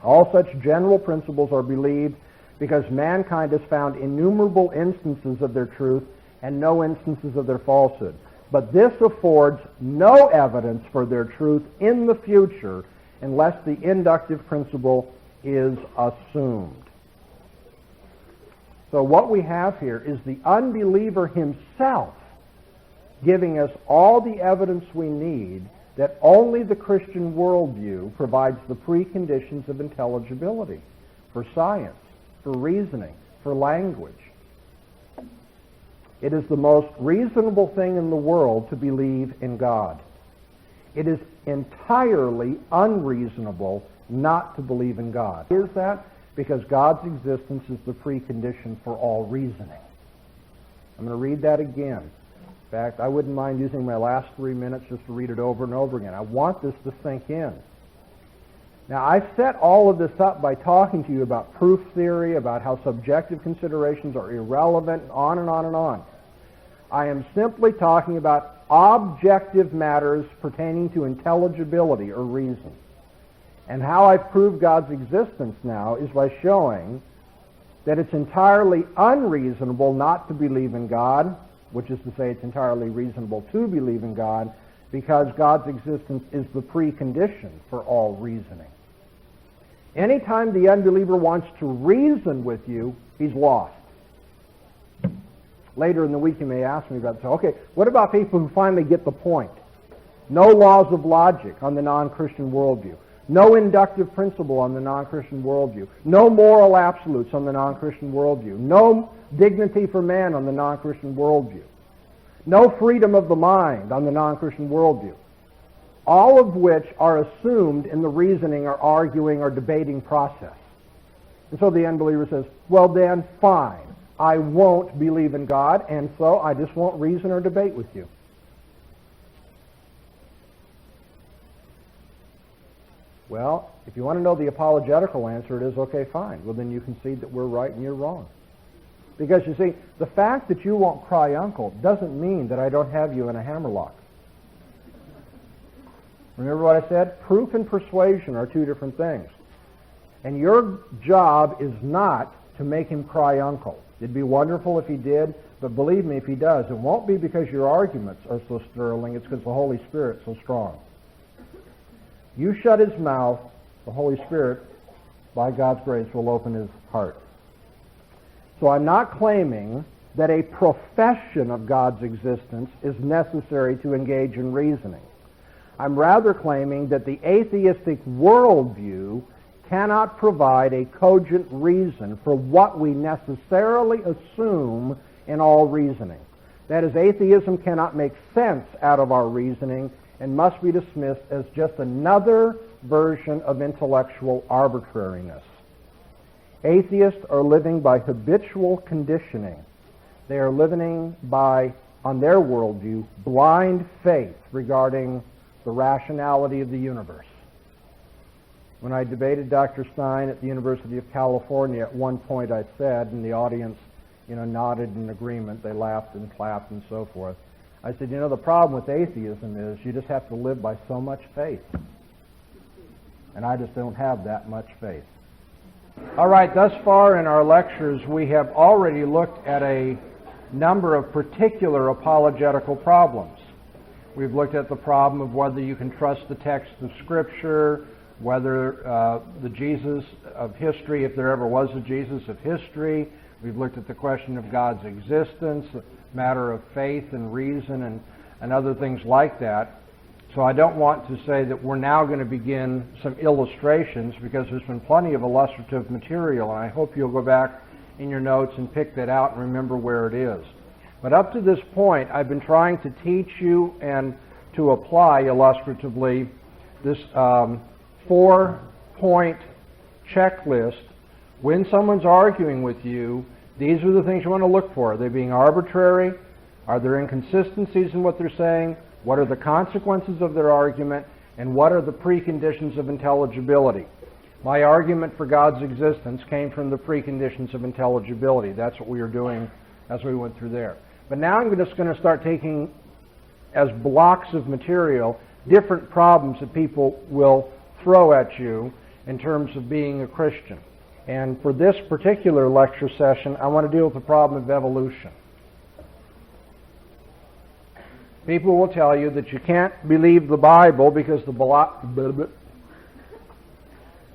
All such general principles are believed because mankind has found innumerable instances of their truth and no instances of their falsehood. But this affords no evidence for their truth in the future unless the inductive principle is assumed. So what we have here is the unbeliever himself giving us all the evidence we need that only the Christian worldview provides the preconditions of intelligibility for science, for reasoning, for language. It is the most reasonable thing in the world to believe in God. It is entirely unreasonable not to believe in God. Why is that? Because God's existence is the precondition for all reasoning. I'm going to read that again. In fact, I wouldn't mind using my last 3 minutes just to read it over and over again. I want this to sink in. Now, I've set all of this up by talking to you about proof theory, about how subjective considerations are irrelevant, and on and on and on. I am simply talking about objective matters pertaining to intelligibility or reason. And how I've proved God's existence now is by showing that it's entirely unreasonable not to believe in God, which is to say it's entirely reasonable to believe in God, because God's existence is the precondition for all reasoning. Anytime the unbeliever wants to reason with you, he's lost. Later in the week you may ask me about this. Okay, what about people who finally get the point? No laws of logic on the non-Christian worldview. No inductive principle on the non-Christian worldview. No moral absolutes on the non-Christian worldview. No dignity for man on the non-Christian worldview. No freedom of the mind on the non-Christian worldview. All of which are assumed in the reasoning or arguing or debating process. And so the unbeliever says, well then, fine. I won't believe in God, and so I just won't reason or debate with you. Well, if you want to know the apologetical answer, it is okay, fine. Well, then you concede that we're right and you're wrong. Because, you see, the fact that you won't cry uncle doesn't mean that I don't have you in a hammerlock. Remember what I said? Proof and persuasion are two different things. And your job is not to make him cry uncle. It'd be wonderful if he did, but believe me, if he does, it won't be because your arguments are so sterling, it's because the Holy Spirit's so strong. You shut his mouth, the Holy Spirit, by God's grace, will open his heart. So I'm not claiming that a profession of God's existence is necessary to engage in reasoning. I'm rather claiming that the atheistic worldview cannot provide a cogent reason for what we necessarily assume in all reasoning. That is, atheism cannot make sense out of our reasoning and must be dismissed as just another version of intellectual arbitrariness. Atheists are living by habitual conditioning. They are living by, on their worldview, blind faith regarding the rationality of the universe. When I debated Dr. Stein at the University of California, at one point I said, and the audience nodded in agreement, they laughed and clapped and so forth. I said, the problem with atheism is you just have to live by so much faith. And I just don't have that much faith. All right, thus far in our lectures, we have already looked at a number of particular apologetical problems. We've looked at the problem of whether you can trust the text of Scripture, whether the Jesus of history, if there ever was a Jesus of history. We've looked at the question of God's existence, a matter of faith and reason and other things like that. So I don't want to say that we're now going to begin some illustrations, because there's been plenty of illustrative material, and I hope you'll go back in your notes and pick that out and remember where it is. But up to this point, I've been trying to teach you and to apply illustratively this 4-point checklist. When someone's arguing with you, these are the things you want to look for. Are they being arbitrary? Are there inconsistencies in what they're saying? What are the consequences of their argument? And what are the preconditions of intelligibility? My argument for God's existence came from the preconditions of intelligibility. That's what we were doing as we went through there. But now I'm just going to start taking as blocks of material different problems that people will throw at you in terms of being a Christian. And for this particular lecture session, I want to deal with the problem of evolution. People will tell you that you can't believe the Bible because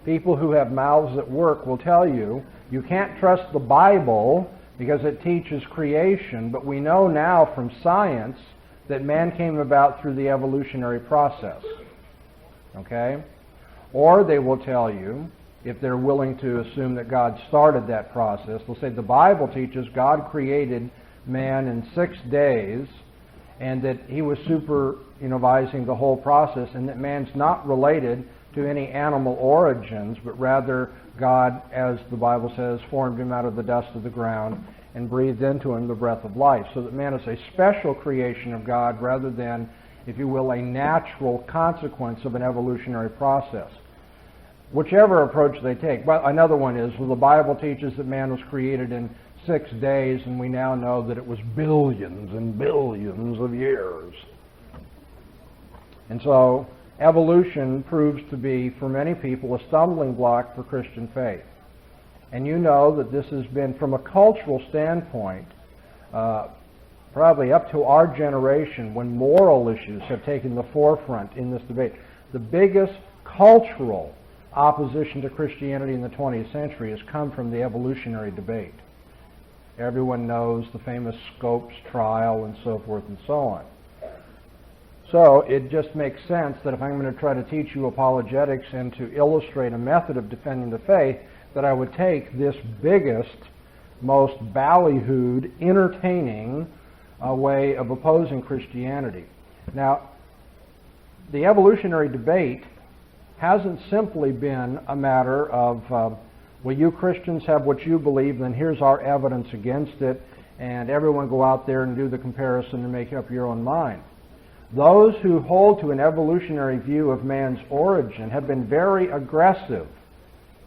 people who have mouths at work will tell you you can't trust the Bible because it teaches creation, but we know now from science that man came about through the evolutionary process. Okay? Or they will tell you, if they're willing to assume that God started that process, they'll say the Bible teaches God created man in 6 days and that he was supervising the whole process, and that man's not related to any animal origins, but rather God, as the Bible says, formed him out of the dust of the ground and breathed into him the breath of life, so that man is a special creation of God rather than, if you will, a natural consequence of an evolutionary process. Whichever approach they take. Well, another one is, well, the Bible teaches that man was created in 6 days, and we now know that it was billions and billions of years. And so evolution proves to be, for many people, a stumbling block for Christian faith. And you know that this has been, from a cultural standpoint, probably up to our generation, when moral issues have taken the forefront in this debate. The biggest cultural opposition to Christianity in the 20th century has come from the evolutionary debate. Everyone knows the famous Scopes trial and so forth and so on. So it just makes sense that if I'm going to try to teach you apologetics and to illustrate a method of defending the faith, that I would take this biggest, most ballyhooed, entertaining way of opposing Christianity. Now, the evolutionary debate hasn't simply been a matter of, well, you Christians have what you believe, then here's our evidence against it, and everyone go out there and do the comparison and make up your own mind. Those who hold to an evolutionary view of man's origin have been very aggressive.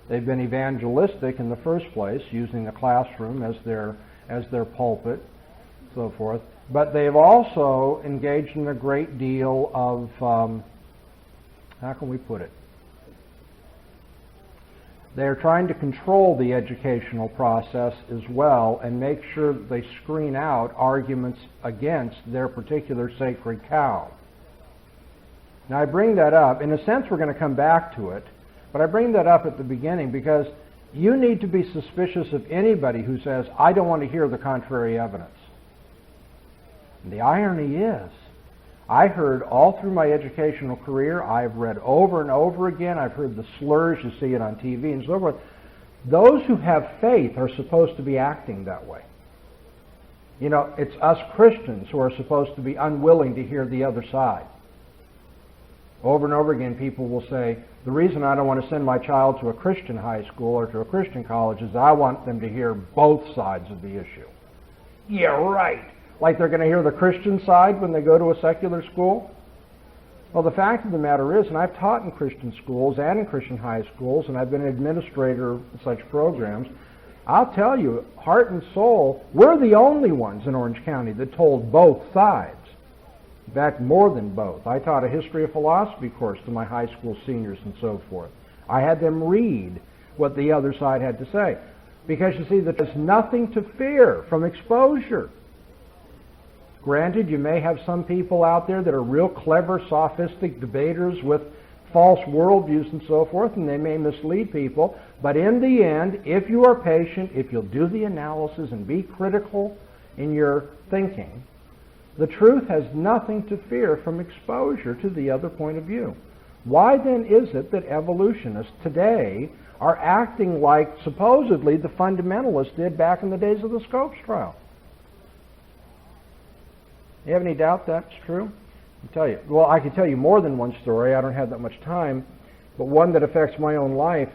They've been evangelistic in the first place, using the classroom as their pulpit, so forth. But they've also engaged in a great deal of, how can we put it? They're trying to control the educational process as well and make sure that they screen out arguments against their particular sacred cow. Now I bring that up. In a sense, we're going to come back to it, but I bring that up at the beginning because You need to be suspicious of anybody who says, I don't want to hear the contrary evidence. And the irony is, I heard all through my educational career, I've read over and over again, I've heard the slurs, you see it on TV and so forth. Those who have faith are supposed to be acting that way. You know, it's us Christians who are supposed to be unwilling to hear the other side. Over and over again, people will say, the reason I don't want to send my child to a Christian high school or to a Christian college is I want them to hear both sides of the issue. Yeah, right. Like they're going to hear the Christian side when they go to a secular school? Well, the fact of the matter is, and I've taught in Christian schools and in Christian high schools, and I've been an administrator of such programs, I'll tell you, heart and soul, we're the only ones in Orange County that told both sides. In fact, more than both. I taught a history of philosophy course to my high school seniors and so forth. I had them read what the other side had to say. Because you see, there's nothing to fear from exposure. Granted, you may have some people out there that are real clever, sophistic debaters with false worldviews and so forth, and they may mislead people. But in the end, if you are patient, if you'll do the analysis and be critical in your thinking, the truth has nothing to fear from exposure to the other point of view. Why then is it that evolutionists today are acting like supposedly the fundamentalists did back in the days of the Scopes trial? You have any doubt that's true? I'll tell you. Well, I can tell you more than one story. I don't have that much time, but one that affects my own life.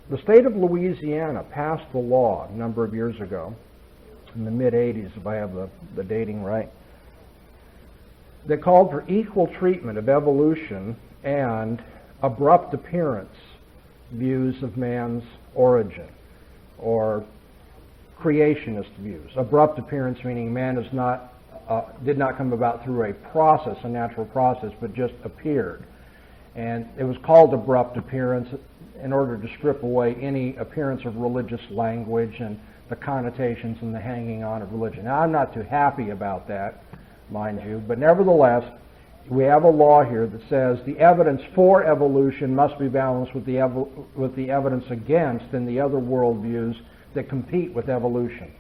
The state of Louisiana passed a law a number of years ago, in the mid-'80s, if I have the dating right, that called for equal treatment of evolution and abrupt appearance views of man's origin, or creationist views. Abrupt appearance meaning man is not did not come about through a process, a natural process, but just appeared. And it was called abrupt appearance in order to strip away any appearance of religious language and the connotations and the hanging on of religion. Now, I'm not too happy about that, mind you, but nevertheless, we have a law here that says the evidence for evolution must be balanced with the evidence against in the other worldviews that compete with evolution.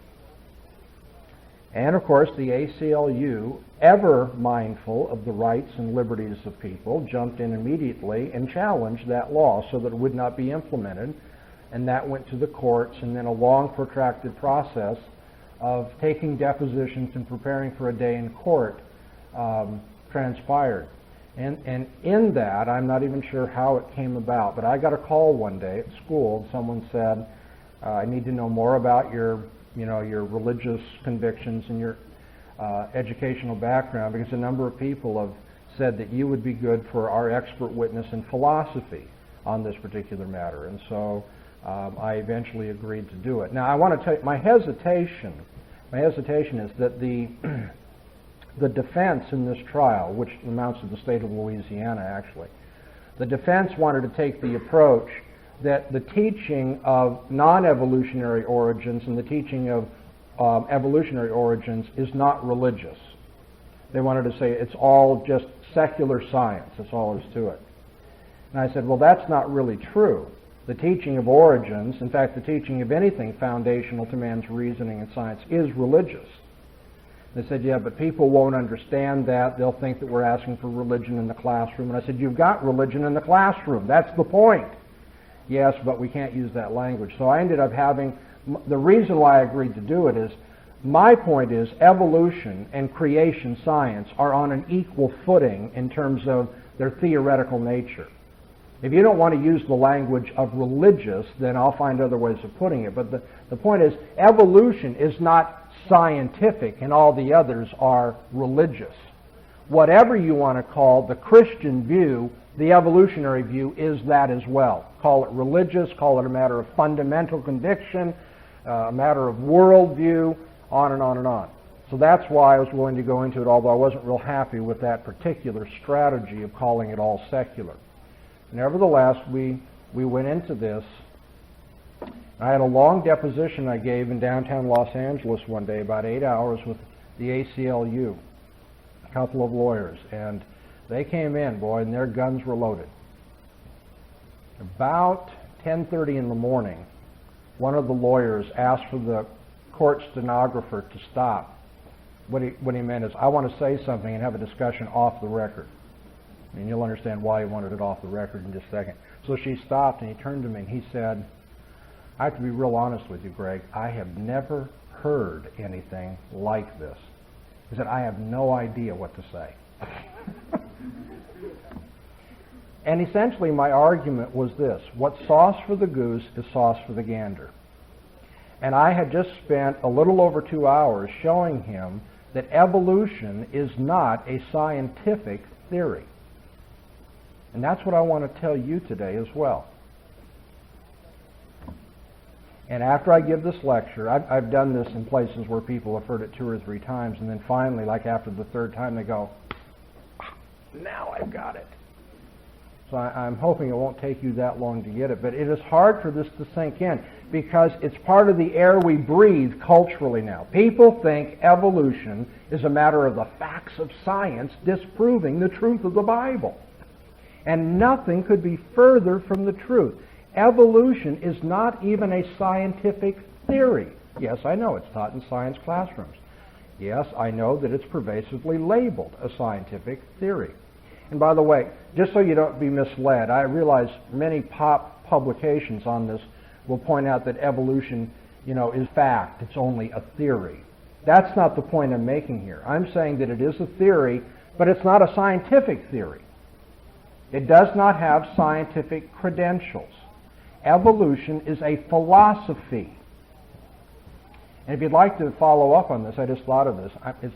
And of course, the ACLU, ever mindful of the rights and liberties of people, jumped in immediately and challenged that law so that it would not be implemented. And that went to the courts, and then a long protracted process of taking depositions and preparing for a day in court transpired. And in that, I'm not even sure how it came about, but I got a call one day at school, and someone said, I need to know more about your religious convictions and your educational background, because a number of people have said that you would be good for our expert witness in philosophy on this particular matter. And so I eventually agreed to do it. Now, I want to tell you, my hesitation is that the defense in this trial, which amounts to the state of Louisiana actually, the defense wanted to take the approach that the teaching of non-evolutionary origins and the teaching of evolutionary origins is not religious. They wanted to say it's all just secular science, that's all there is to it. And I said, well, that's not really true. The teaching of origins, in fact, the teaching of anything foundational to man's reasoning and science is religious. They said, yeah, but people won't understand that. They'll think that we're asking for religion in the classroom. And I said, you've got religion in the classroom. That's the point. Yes, but we can't use that language. So I ended up having, the reason why I agreed to do it is, my point is evolution and creation science are on an equal footing in terms of their theoretical nature. If you don't want to use the language of religious, then I'll find other ways of putting it. But the point is, evolution is not scientific and all the others are religious. Whatever you want to call the Christian view, the evolutionary view is that as well. Call it religious, call it a matter of fundamental conviction, a matter of worldview, on and on and on. So that's why I was willing to go into it, although I wasn't real happy with that particular strategy of calling it all secular. Nevertheless, we went into this. I had a long deposition I gave in downtown Los Angeles one day, about 8 hours, with the ACLU, a couple of lawyers, and they came in, boy, and their guns were loaded. About 10:30 in the morning, one of the lawyers asked for the court stenographer to stop. What he meant is, I want to say something and have a discussion off the record. And you'll understand why he wanted it off the record in just a second. So she stopped, and he turned to me, and he said, I have to be real honest with you, Greg. I have never heard anything like this. He said, I have no idea what to say. And essentially my argument was this: what's sauce for the goose is sauce for the gander. And I had just spent a little over 2 hours showing him that evolution is not a scientific theory. And that's what I want to tell you today as well. And after I give this lecture, I've done this in places where people have heard it 2 or 3 times, and then finally, like after the 3rd time, they go, now I've got it. So I'm hoping it won't take you that long to get it, but it is hard for this to sink in because it's part of the air we breathe culturally now. People think evolution is a matter of the facts of science disproving the truth of the Bible. And nothing could be further from the truth. Evolution is not even a scientific theory. Yes, I know it's taught in science classrooms. Yes, I know that it's pervasively labeled a scientific theory. And by the way, just so you don't be misled, I realize many pop publications on this will point out that evolution, is fact. It's only a theory. That's not the point I'm making here. I'm saying that it is a theory, but it's not a scientific theory. It does not have scientific credentials. Evolution is a philosophy. And if you'd like to follow up on this, I just thought of this.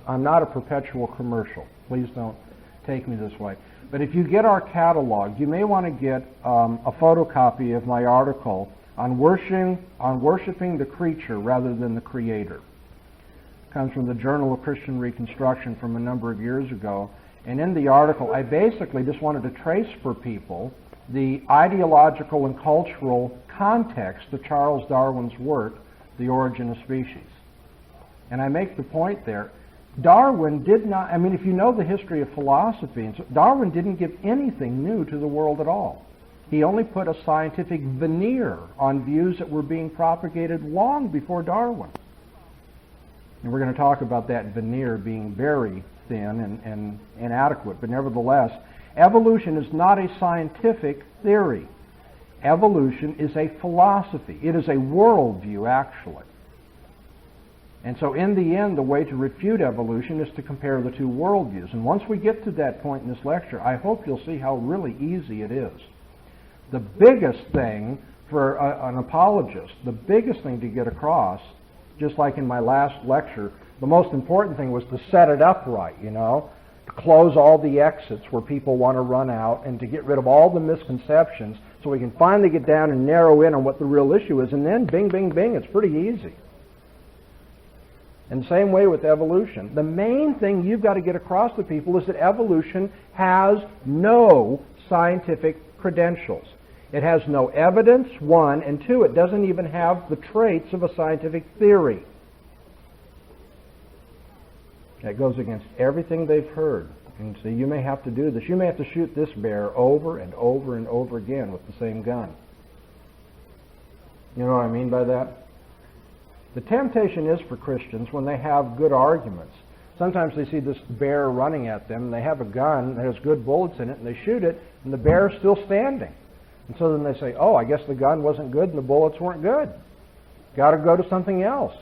I'm not a perpetual commercial. Please don't take me this way. But if you get our catalog, you may want to get a photocopy of my article on worshiping the creature rather than the creator. It comes from the Journal of Christian Reconstruction from a number of years ago. And in the article, I basically just wanted to trace for people the ideological and cultural context of Charles Darwin's work, The Origin of Species. And I make the point there, Darwin did not, if you know the history of philosophy, Darwin didn't give anything new to the world at all. He only put a scientific veneer on views that were being propagated long before Darwin. And we're going to talk about that veneer being very thin and inadequate, but nevertheless, evolution is not a scientific theory. Evolution is a philosophy. It is a worldview, actually. And so in the end, the way to refute evolution is to compare the 2 worldviews. And once we get to that point in this lecture, I hope you'll see how really easy it is. The biggest thing for an apologist, the biggest thing to get across, just like in my last lecture, the most important thing was to set it up right, to close all the exits where people want to run out and to get rid of all the misconceptions so we can finally get down and narrow in on what the real issue is, and then bing, bing, bing, it's pretty easy. And the same way with evolution. The main thing you've got to get across to people is that evolution has no scientific credentials. It has no evidence, 1, and 2, it doesn't even have the traits of a scientific theory. That goes against everything they've heard. And so you may have to do this. You may have to shoot this bear over and over and over again with the same gun. You know what I mean by that? The temptation is for Christians when they have good arguments. Sometimes they see this bear running at them, and they have a gun that has good bullets in it, and they shoot it, and the bear is still standing. And so then they say, oh, I guess the gun wasn't good and the bullets weren't good. Got to go to something else.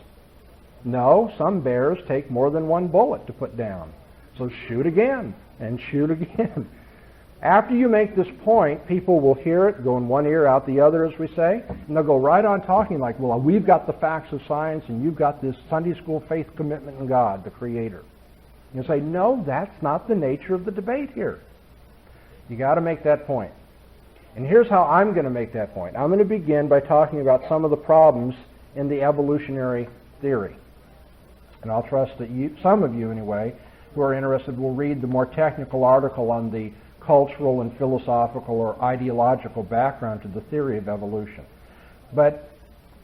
No, some bears take more than 1 bullet to put down. So shoot again, and shoot again. After you make this point, people will hear it, go in one ear, out the other, as we say, and they'll go right on talking like, well, we've got the facts of science, and you've got this Sunday school faith commitment in God, the Creator. You say, no, that's not the nature of the debate here. You got to make that point. And here's how I'm going to make that point. I'm going to begin by talking about some of the problems in the evolutionary theory. And I'll trust that some of you anyway, who are interested will read the more technical article on the cultural and philosophical or ideological background to the theory of evolution. But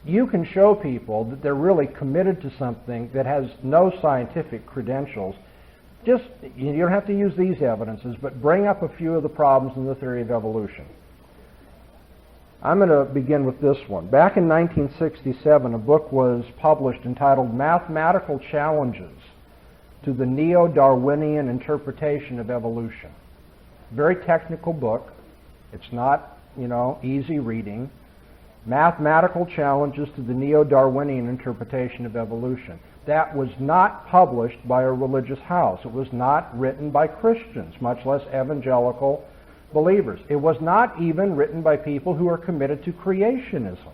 you can show people that they're really committed to something that has no scientific credentials. You don't have to use these evidences, but bring up a few of the problems in the theory of evolution. I'm going to begin with this one. Back in 1967, a book was published entitled Mathematical Challenges to the Neo-Darwinian Interpretation of Evolution. Very technical book. It's not, easy reading. Mathematical Challenges to the Neo-Darwinian Interpretation of Evolution. That was not published by a religious house. It was not written by Christians, much less evangelical believers. It was not even written by people who are committed to creationism.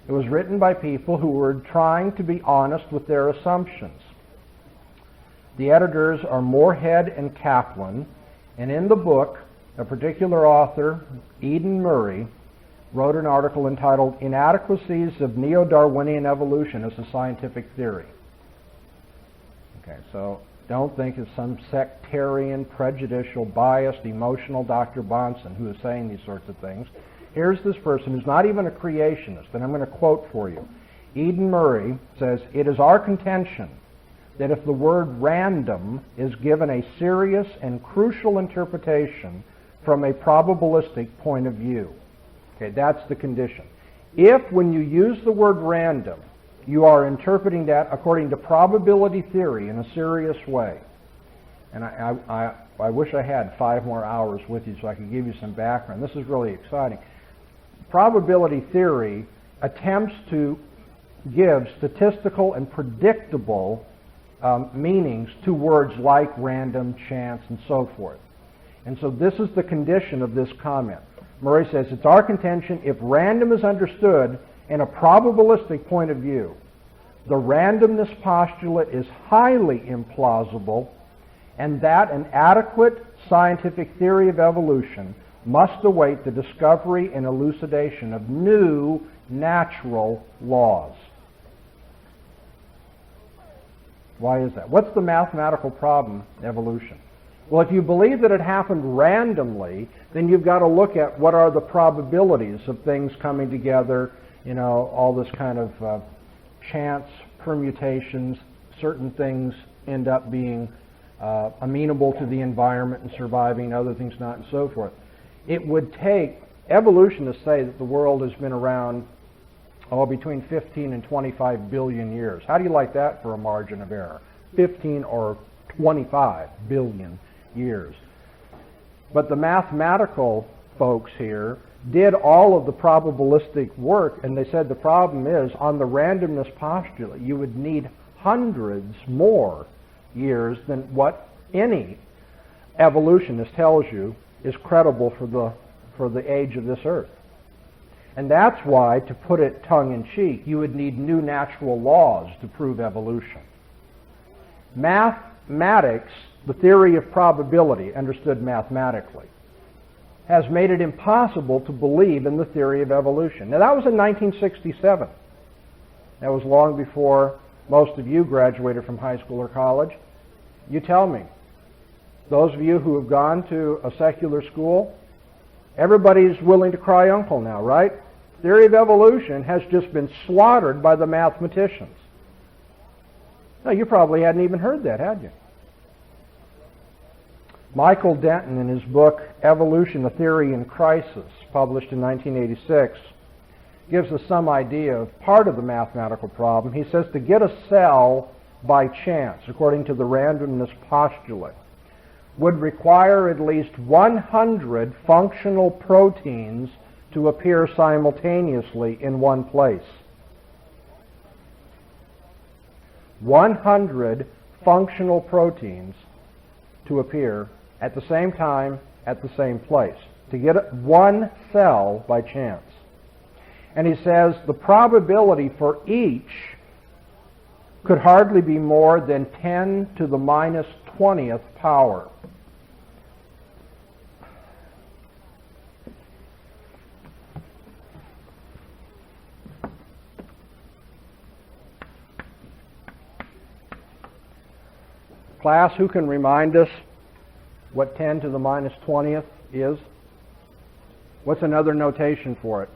It was written by people who were trying to be honest with their assumptions. The editors are Moorhead and Kaplan, and in the book, a particular author, Eden Murray, wrote an article entitled Inadequacies of Neo-Darwinian Evolution as a Scientific Theory. Okay, so don't think it's some sectarian, prejudicial, biased, emotional Dr. Bahnsen who is saying these sorts of things. Here's this person who's not even a creationist, and I'm going to quote for you. Eden Murray says, "It is our contention that if the word random is given a serious and crucial interpretation from a probabilistic point of view." Okay, that's the condition. If, when you use the word random, you are interpreting that according to probability theory in a serious way. And I wish I had 5 more hours with you so I could give you some background. This is really exciting. Probability theory attempts to give statistical and predictable meanings to words like random, chance, and so forth. And so this is the condition of this comment. Murray says, it's our contention if random is understood in a probabilistic point of view, the randomness postulate is highly implausible, and that an adequate scientific theory of evolution must await the discovery and elucidation of new natural laws. Why is that? What's the mathematical problem, evolution? Well, if you believe that it happened randomly, then you've got to look at what are the probabilities of things coming together, all this kind of chance permutations. Certain things end up being amenable to the environment and surviving, other things not, and so forth. It would take evolutionists say that the world has been around between 15 and 25 billion years. How do you like that for a margin of error? 15 or 25 billion years. But the mathematical folks here did all of the probabilistic work, and they said the problem is, on the randomness postulate, you would need hundreds more years than what any evolutionist tells you is credible for the age of this earth. And that's why, to put it tongue-in-cheek, you would need new natural laws to prove evolution. Mathematics, the theory of probability, understood mathematically, has made it impossible to believe in the theory of evolution. Now, that was in 1967. That was long before most of you graduated from high school or college. You tell me, those of you who have gone to a secular school, everybody's willing to cry uncle now, right? Theory of evolution has just been slaughtered by the mathematicians. Now, you probably hadn't even heard that, had you? Michael Denton, in his book Evolution, a Theory in Crisis, published in 1986, gives us some idea of part of the mathematical problem. He says to get a cell by chance, according to the randomness postulate, would require at least 100 functional proteins to appear simultaneously in one place. 100 functional proteins to appear at the same time, at the same place, to get one cell by chance. And he says the probability for each could hardly be more than 10 to the minus 20th power. Class, who can remind us what 10 to the minus 20th is? What's another notation for it?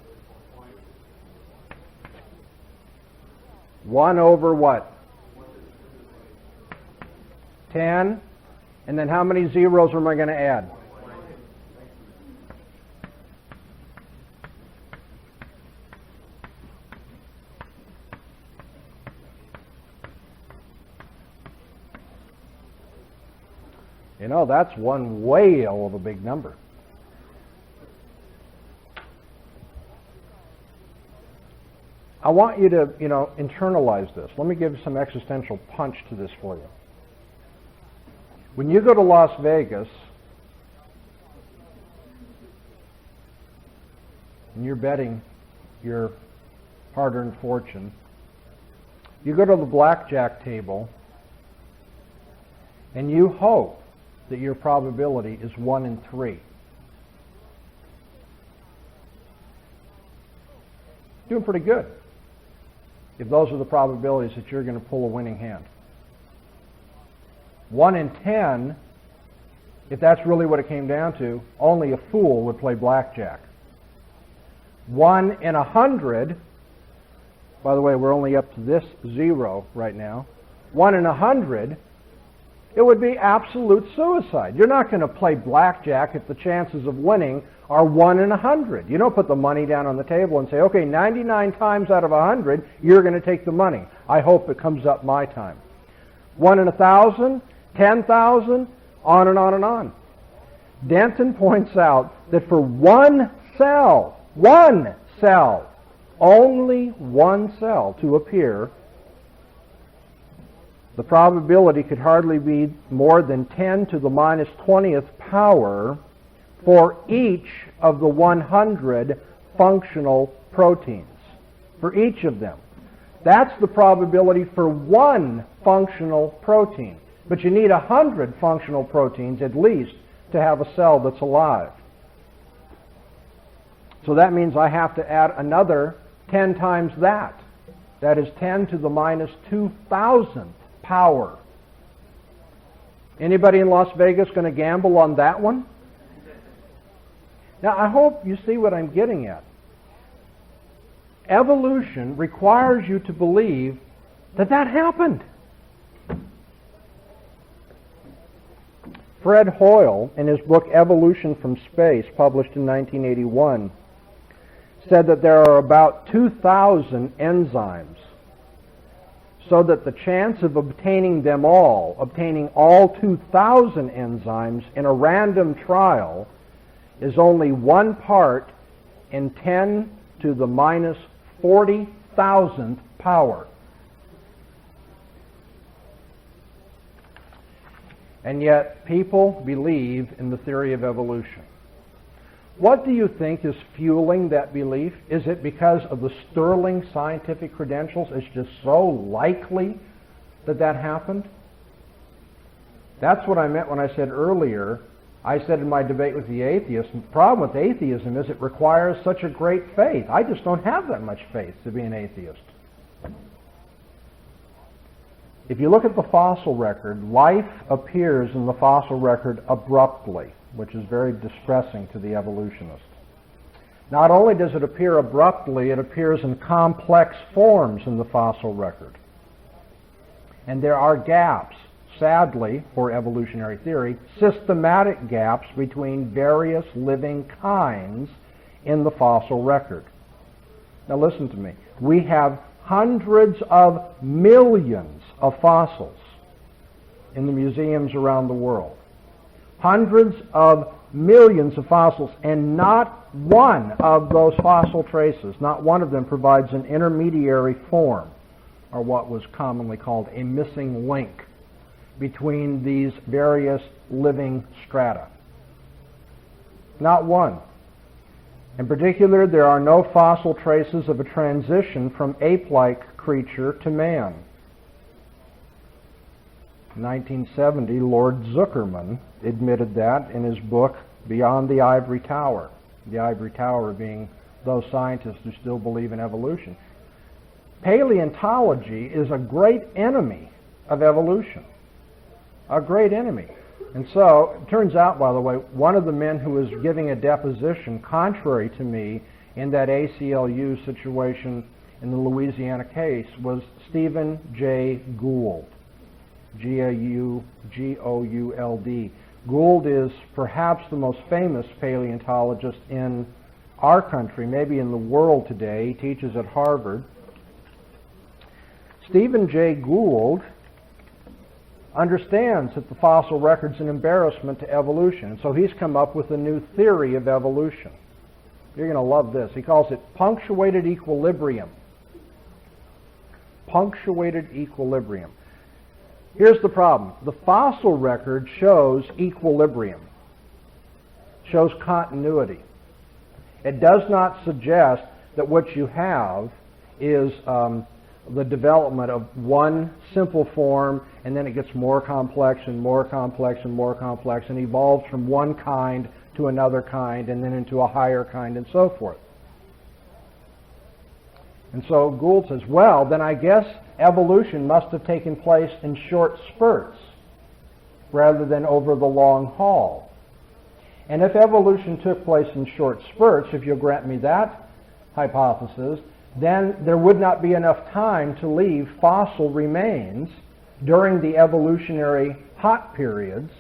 1 over what? 10. And then how many zeros am I going to add? You know, that's one whale of a big number. I want you to, internalize this. Let me give some existential punch to this for you. When you go to Las Vegas, and you're betting your hard-earned fortune, you go to the blackjack table, and you hope that your probability is 1 in 3. Doing pretty good, if those are the probabilities that you're going to pull a winning hand. 1 in 10, if that's really what it came down to, only a fool would play blackjack. 1 in 100, by the way, we're only up to this 0 right now. 1 in 100, it would be absolute suicide. You're not going to play blackjack if the chances of winning are 1 in 100. You don't put the money down on the table and say, okay, 99 times out of 100, you're going to take the money. I hope it comes up my time. 1 in 1,000, 10,000, on and on and on. Denton points out that for one cell, only one cell to appear, the probability could hardly be more than 10 to the minus 20th power for each of the 100 functional proteins. For each of them. That's the probability for one functional protein. But you need 100 functional proteins at least to have a cell that's alive. So that means I have to add another 10 times that. That is 10 to the minus 2,000th power. Anybody in Las Vegas going to gamble on that one? Now, I hope you see what I'm getting at. Evolution requires you to believe that that happened. Fred Hoyle, in his book Evolution from Space, published in 1981, said that there are about 2,000 enzymes, so that the chance of obtaining all 2,000 enzymes in a random trial is only 1 part in 10 to the minus 40,000th power. And yet, people believe in the theory of evolution. What do you think is fueling that belief? Is it because of the sterling scientific credentials? It's just so likely that that happened? That's what I meant when I said earlier, I said in my debate with the atheist, the problem with atheism is it requires such a great faith. I just don't have that much faith to be an atheist. If you look at the fossil record, life appears in the fossil record abruptly, which is very distressing to the evolutionist. Not only does it appear abruptly, it appears in complex forms in the fossil record. And there are gaps, sadly, for evolutionary theory, systematic gaps between various living kinds in the fossil record. Now listen to me. We have hundreds of millions of fossils in the museums around the world. Hundreds of millions of fossils, and not one of those fossil traces, not one of them provides an intermediary form, or what was commonly called a missing link, between these various living strata. Not one. In particular, there are no fossil traces of a transition from ape-like creature to man. In 1970, Lord Zuckerman admitted that in his book, Beyond the Ivory Tower. The Ivory Tower being those scientists who still believe in evolution. Paleontology is a great enemy of evolution. A great enemy. And so, it turns out, by the way, one of the men who was giving a deposition contrary to me in that ACLU situation in the Louisiana case was Stephen J. Gould. G-O-U-L-D. Gould is perhaps the most famous paleontologist in our country, maybe in the world today. He teaches at Harvard. Stephen J. Gould understands that the fossil record's an embarrassment to evolution. And so he's come up with a new theory of evolution. You're going to love this. He calls it punctuated equilibrium. Punctuated equilibrium. Here's the problem. The fossil record shows equilibrium, shows continuity. It does not suggest that what you have is the development of one simple form, and then it gets more complex and more complex and more complex, and evolves from one kind to another kind, and then into a higher kind, and so forth. And so Gould says, well, then I guess evolution must have taken place in short spurts rather than over the long haul. And if evolution took place in short spurts, if you'll grant me that hypothesis, then there would not be enough time to leave fossil remains during the evolutionary hot periods,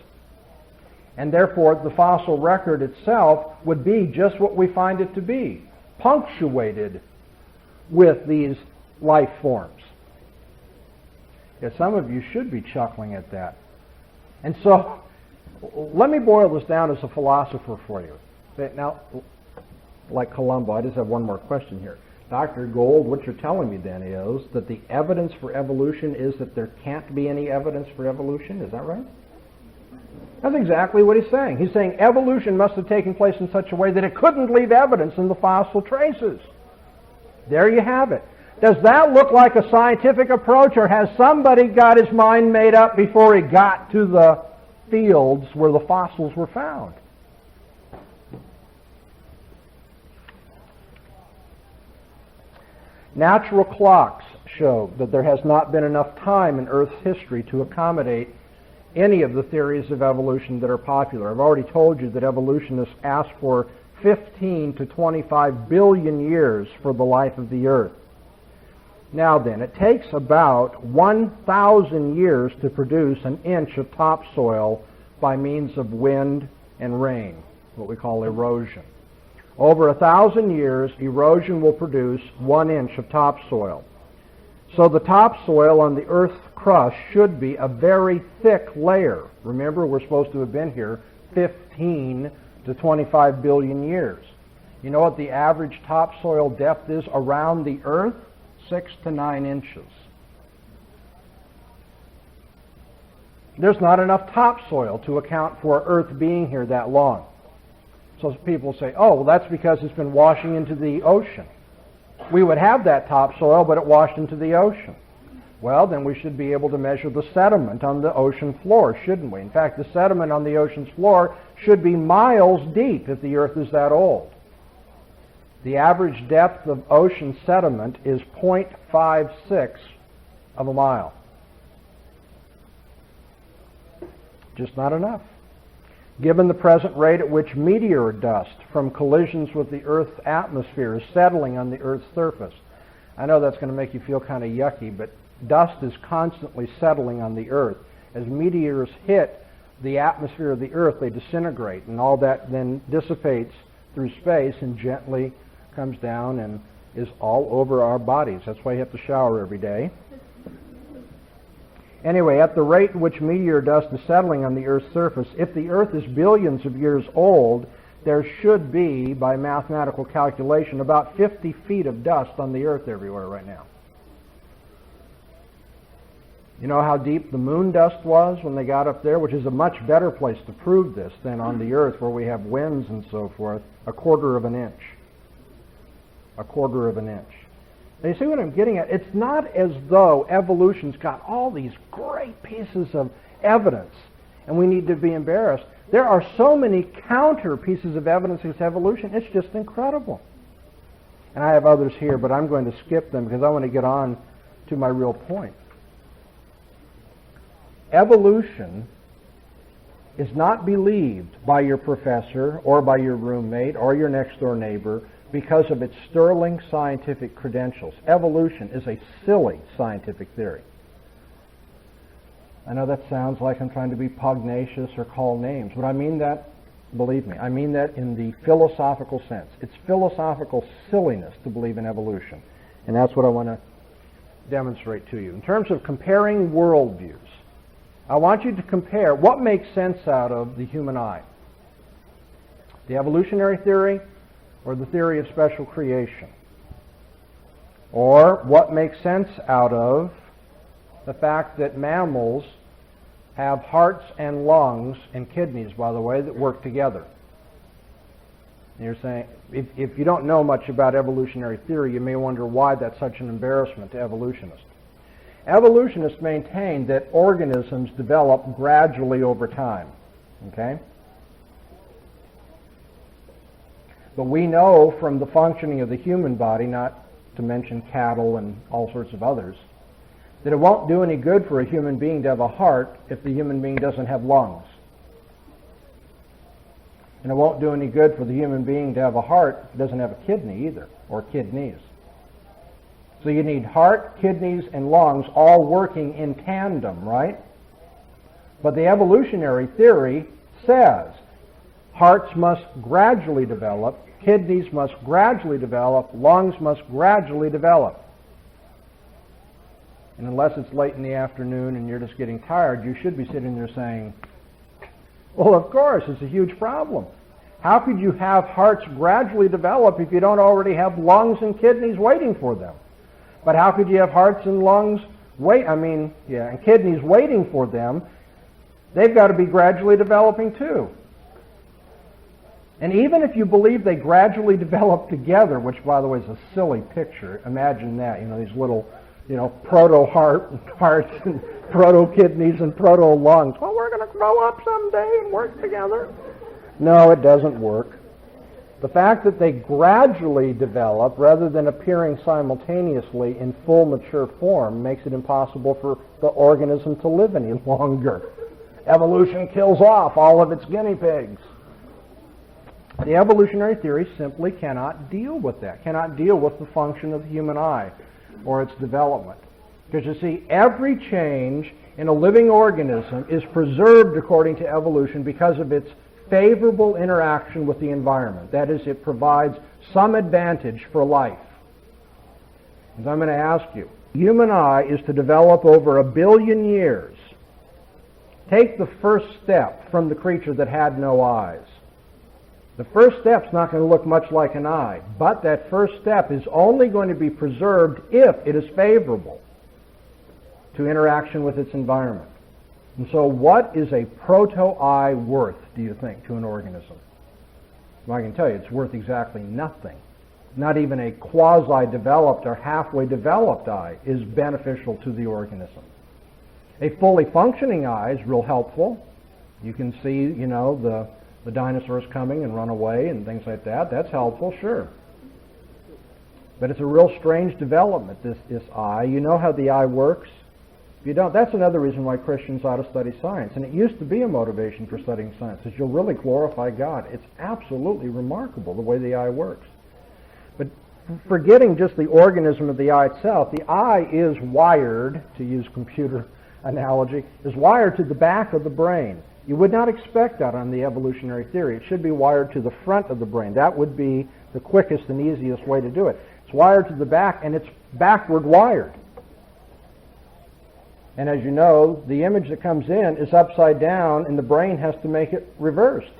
and therefore the fossil record itself would be just what we find it to be, punctuated with these life forms. Yeah, some of you should be chuckling at that. And so, let me boil this down as a philosopher for you. Now, like Columbo, I just have one more question here. Dr. Gould, what you're telling me then is that the evidence for evolution is that there can't be any evidence for evolution? Is that right? That's exactly what he's saying. He's saying evolution must have taken place in such a way that it couldn't leave evidence in the fossil traces. There you have it. Does that look like a scientific approach, or has somebody got his mind made up before he got to the fields where the fossils were found? Natural clocks show that there has not been enough time in Earth's history to accommodate any of the theories of evolution that are popular. I've already told you that evolutionists ask for 15 to 25 billion years for the life of the Earth. Now then, it takes about 1,000 years to produce an inch of topsoil by means of wind and rain, what we call erosion. Over 1,000 years, erosion will produce 1 inch of topsoil. So the topsoil on the Earth's crust should be a very thick layer. Remember, we're supposed to have been here 15 to 25 billion years. You know what the average topsoil depth is around the Earth? 6 to 9 inches. There's not enough topsoil to account for Earth being here that long. So people say, oh, well, that's because it's been washing into the ocean. We would have that topsoil, but it washed into the ocean. Well, then we should be able to measure the sediment on the ocean floor, shouldn't we? In fact, the sediment on the ocean's floor should be miles deep if the Earth is that old. The average depth of ocean sediment is 0.56 of a mile. Just not enough. Given the present rate at which meteor dust from collisions with the Earth's atmosphere is settling on the Earth's surface. I know that's going to make you feel kind of yucky, but dust is constantly settling on the Earth. As meteors hit the atmosphere of the Earth, they disintegrate, and all that then dissipates through space and gently comes down and is all over our bodies. That's why you have to shower every day. Anyway, at the rate at which meteor dust is settling on the Earth's surface, if the Earth is billions of years old, there should be, by mathematical calculation, about 50 feet of dust on the Earth everywhere right now. You know how deep the moon dust was when they got up there, which is a much better place to prove this than on the Earth where we have winds and so forth, 1/4 of an inch. 1/4 of an inch. Now you see what I'm getting at? It's not as though evolution's got all these great pieces of evidence and we need to be embarrassed. There are so many counter pieces of evidence against evolution, it's just incredible. And I have others here, but I'm going to skip them because I want to get on to my real point. Evolution is not believed by your professor or by your roommate or your next-door neighbor because of its sterling scientific credentials. Evolution is a silly scientific theory. I know that sounds like I'm trying to be pugnacious or call names, but I mean that, believe me, I mean that in the philosophical sense. It's philosophical silliness to believe in evolution, and that's what I want to demonstrate to you. In terms of comparing worldviews, I want you to compare what makes sense out of the human eye. The evolutionary theory or the theory of special creation? Or what makes sense out of the fact that mammals have hearts and lungs and kidneys, by the way, that work together? And you're saying, if you don't know much about evolutionary theory, you may wonder why that's such an embarrassment to evolutionists. Evolutionists maintain that organisms develop gradually over time. Okay? But we know from the functioning of the human body, not to mention cattle and all sorts of others, that it won't do any good for a human being to have a heart if the human being doesn't have lungs. And it won't do any good for the human being to have a heart if it doesn't have a kidney either, or kidneys. So you need heart, kidneys, and lungs all working in tandem, right? But the evolutionary theory says hearts must gradually develop, kidneys must gradually develop, lungs must gradually develop. And unless it's late in the afternoon and you're just getting tired, you should be sitting there saying, well, of course, it's a huge problem. How could you have hearts gradually develop if you don't already have lungs and kidneys waiting for them? But how could you have hearts and lungs and kidneys waiting for them? They've got to be gradually developing too. And even if you believe they gradually develop together, which by the way is a silly picture, imagine that, these little, proto-hearts and proto-kidneys and proto-lungs. Well, we're going to grow up someday and work together. No, it doesn't work. The fact that they gradually develop rather than appearing simultaneously in full mature form makes it impossible for the organism to live any longer. Evolution kills off all of its guinea pigs. The evolutionary theory simply cannot deal with that, cannot deal with the function of the human eye or its development. Because you see, every change in a living organism is preserved according to evolution because of its favorable interaction with the environment. That is, it provides some advantage for life. And I'm going to ask you, the human eye is to develop over 1 billion years. Take the first step from the creature that had no eyes. The first step's not going to look much like an eye, but that first step is only going to be preserved if it is favorable to interaction with its environment. And so what is a proto-eye worth, do you think, to an organism? Well, I can tell you it's worth exactly nothing. Not even a quasi-developed or halfway developed eye is beneficial to the organism. A fully functioning eye is real helpful. You can see, the dinosaurs coming and run away and things like that. That's helpful, sure. But it's a real strange development, this eye. You know how the eye works? If you don't, that's another reason why Christians ought to study science. And it used to be a motivation for studying science, is you'll really glorify God. It's absolutely remarkable the way the eye works. But forgetting just the organism of the eye itself, the eye is wired, to use computer analogy, is wired to the back of the brain. You would not expect that on the evolutionary theory. It should be wired to the front of the brain. That would be the quickest and easiest way to do it. It's wired to the back, and it's backward wired. And as you know, the image that comes in is upside down, and the brain has to make it reversed.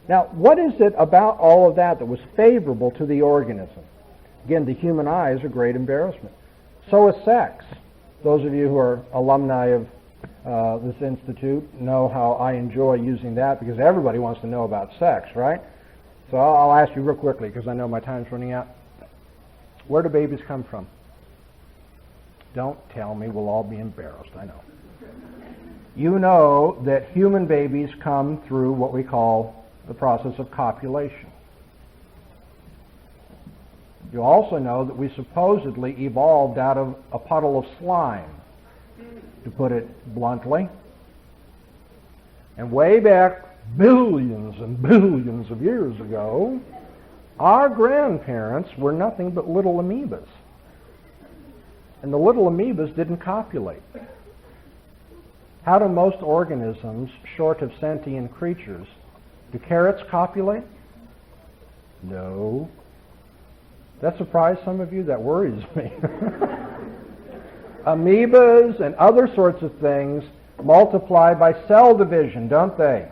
Now, what is it about all of that was favorable to the organism? Again, the human eye is a great embarrassment. So is sex. Those of you who are alumni of this institute know how I enjoy using that because everybody wants to know about sex, right? So I'll ask you real quickly because I know my time's running out. Where do babies come from? Don't tell me, we'll all be embarrassed, I know. You know that human babies come through what we call the process of copulation. You also know that we supposedly evolved out of a puddle of slime, to put it bluntly. And way back billions and billions of years ago, our grandparents were nothing but little amoebas. And the little amoebas didn't copulate. How do most organisms, short of sentient creatures, do carrots copulate? No. That surprised some of you? That worries me. Amoebas and other sorts of things multiply by cell division, don't they?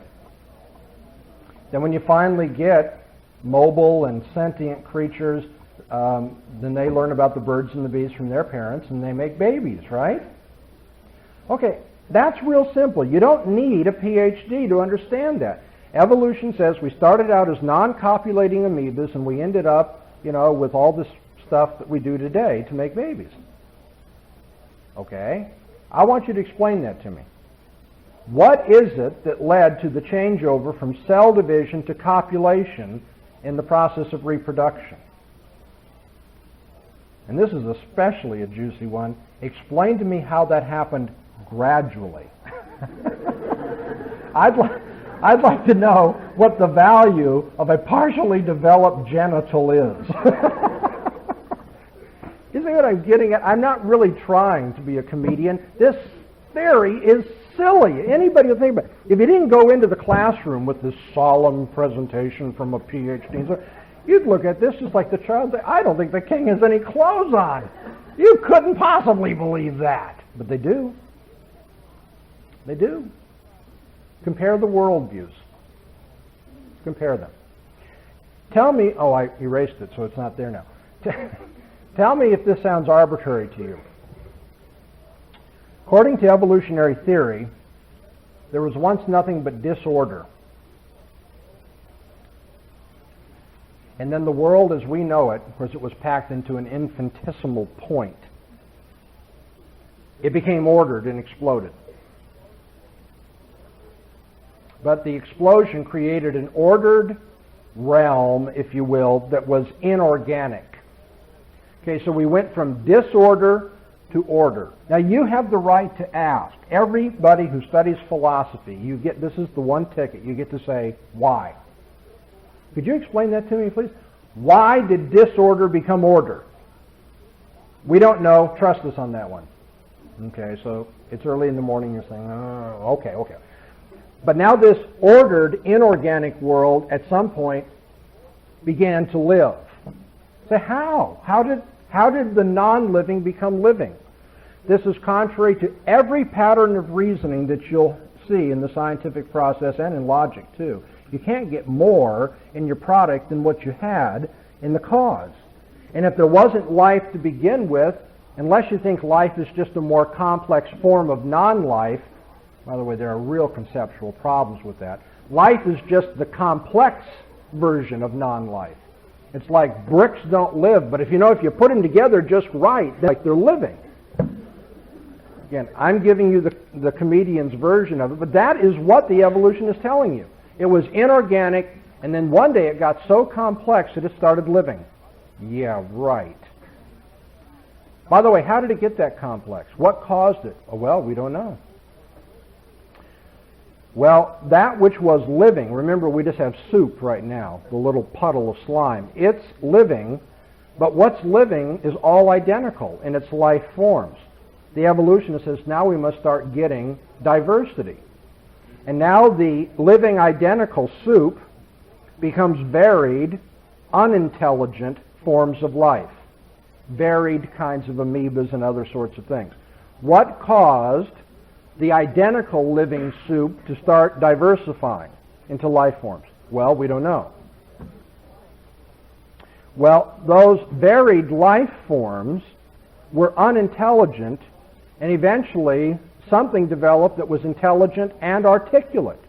Then when you finally get mobile and sentient creatures, then they learn about the birds and the bees from their parents, and they make babies, right? Okay, that's real simple. You don't need a PhD to understand that. Evolution says we started out as non-copulating amoebas, and we ended up, with all this stuff that we do today to make babies. Okay? I want you to explain that to me. What is it that led to the changeover from cell division to copulation in the process of reproduction? And this is especially a juicy one. Explain to me how that happened gradually. I'd like to know what the value of a partially developed genital is. You see what I'm getting at? I'm not really trying to be a comedian. This theory is silly. Anybody would think about it. If you didn't go into the classroom with this solemn presentation from a PhD, you'd look at this just like the child and say, I don't think the king has any clothes on. You couldn't possibly believe that. But they do. They do. Compare the worldviews. Compare them. Tell me, I erased it so it's not there now. Tell me if this sounds arbitrary to you. According to evolutionary theory, there was once nothing but disorder. And then the world as we know it, of course, it was packed into an infinitesimal point. It became ordered and exploded. But the explosion created an ordered realm, if you will, that was inorganic. Okay, so we went from disorder to order. Now you have the right to ask. Everybody who studies philosophy, this is the one ticket, you get to say, why? Could you explain that to me, please? Why did disorder become order? We don't know. Trust us on that one. Okay, so it's early in the morning, you're saying, oh, okay. But now this ordered, inorganic world at some point began to live. So how? How did the non-living become living? This is contrary to every pattern of reasoning that you'll see in the scientific process and in logic too. You can't get more in your product than what you had in the cause. And if there wasn't life to begin with, unless you think life is just a more complex form of non-life, by the way, there are real conceptual problems with that. Life is just the complex version of non-life. It's like bricks don't live, but if you put them together just right, they're living. Again, I'm giving you the comedian's version of it, but that is what the evolution is telling you. It was inorganic, and then one day it got so complex that it started living. Yeah, right. By the way, how did it get that complex? What caused it? Oh, well, we don't know. Well, that which was living, remember we just have soup right now, the little puddle of slime. It's living, but what's living is all identical in its life forms. The evolutionist says now we must start getting diversity. And now the living identical soup becomes varied, unintelligent forms of life. Varied kinds of amoebas and other sorts of things. What caused the identical living soup to start diversifying into life forms? Well, we don't know. Well, those varied life forms were unintelligent, and eventually something developed that was intelligent and articulate.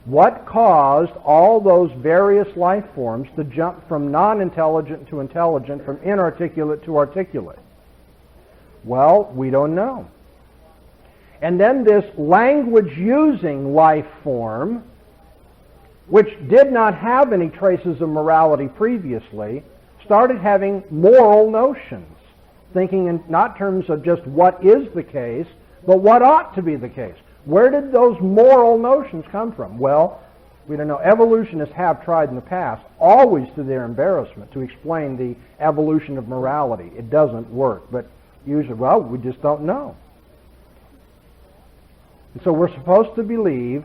What caused all those various life forms to jump from non-intelligent to intelligent, from inarticulate to articulate? Well, we don't know. And then this language-using life form, which did not have any traces of morality previously, started having moral notions, thinking in not terms of just what is the case, but what ought to be the case. Where did those moral notions come from? Well, we don't know. Evolutionists have tried in the past, always to their embarrassment, to explain the evolution of morality. It doesn't work, but usually, well, we just don't know. And so we're supposed to believe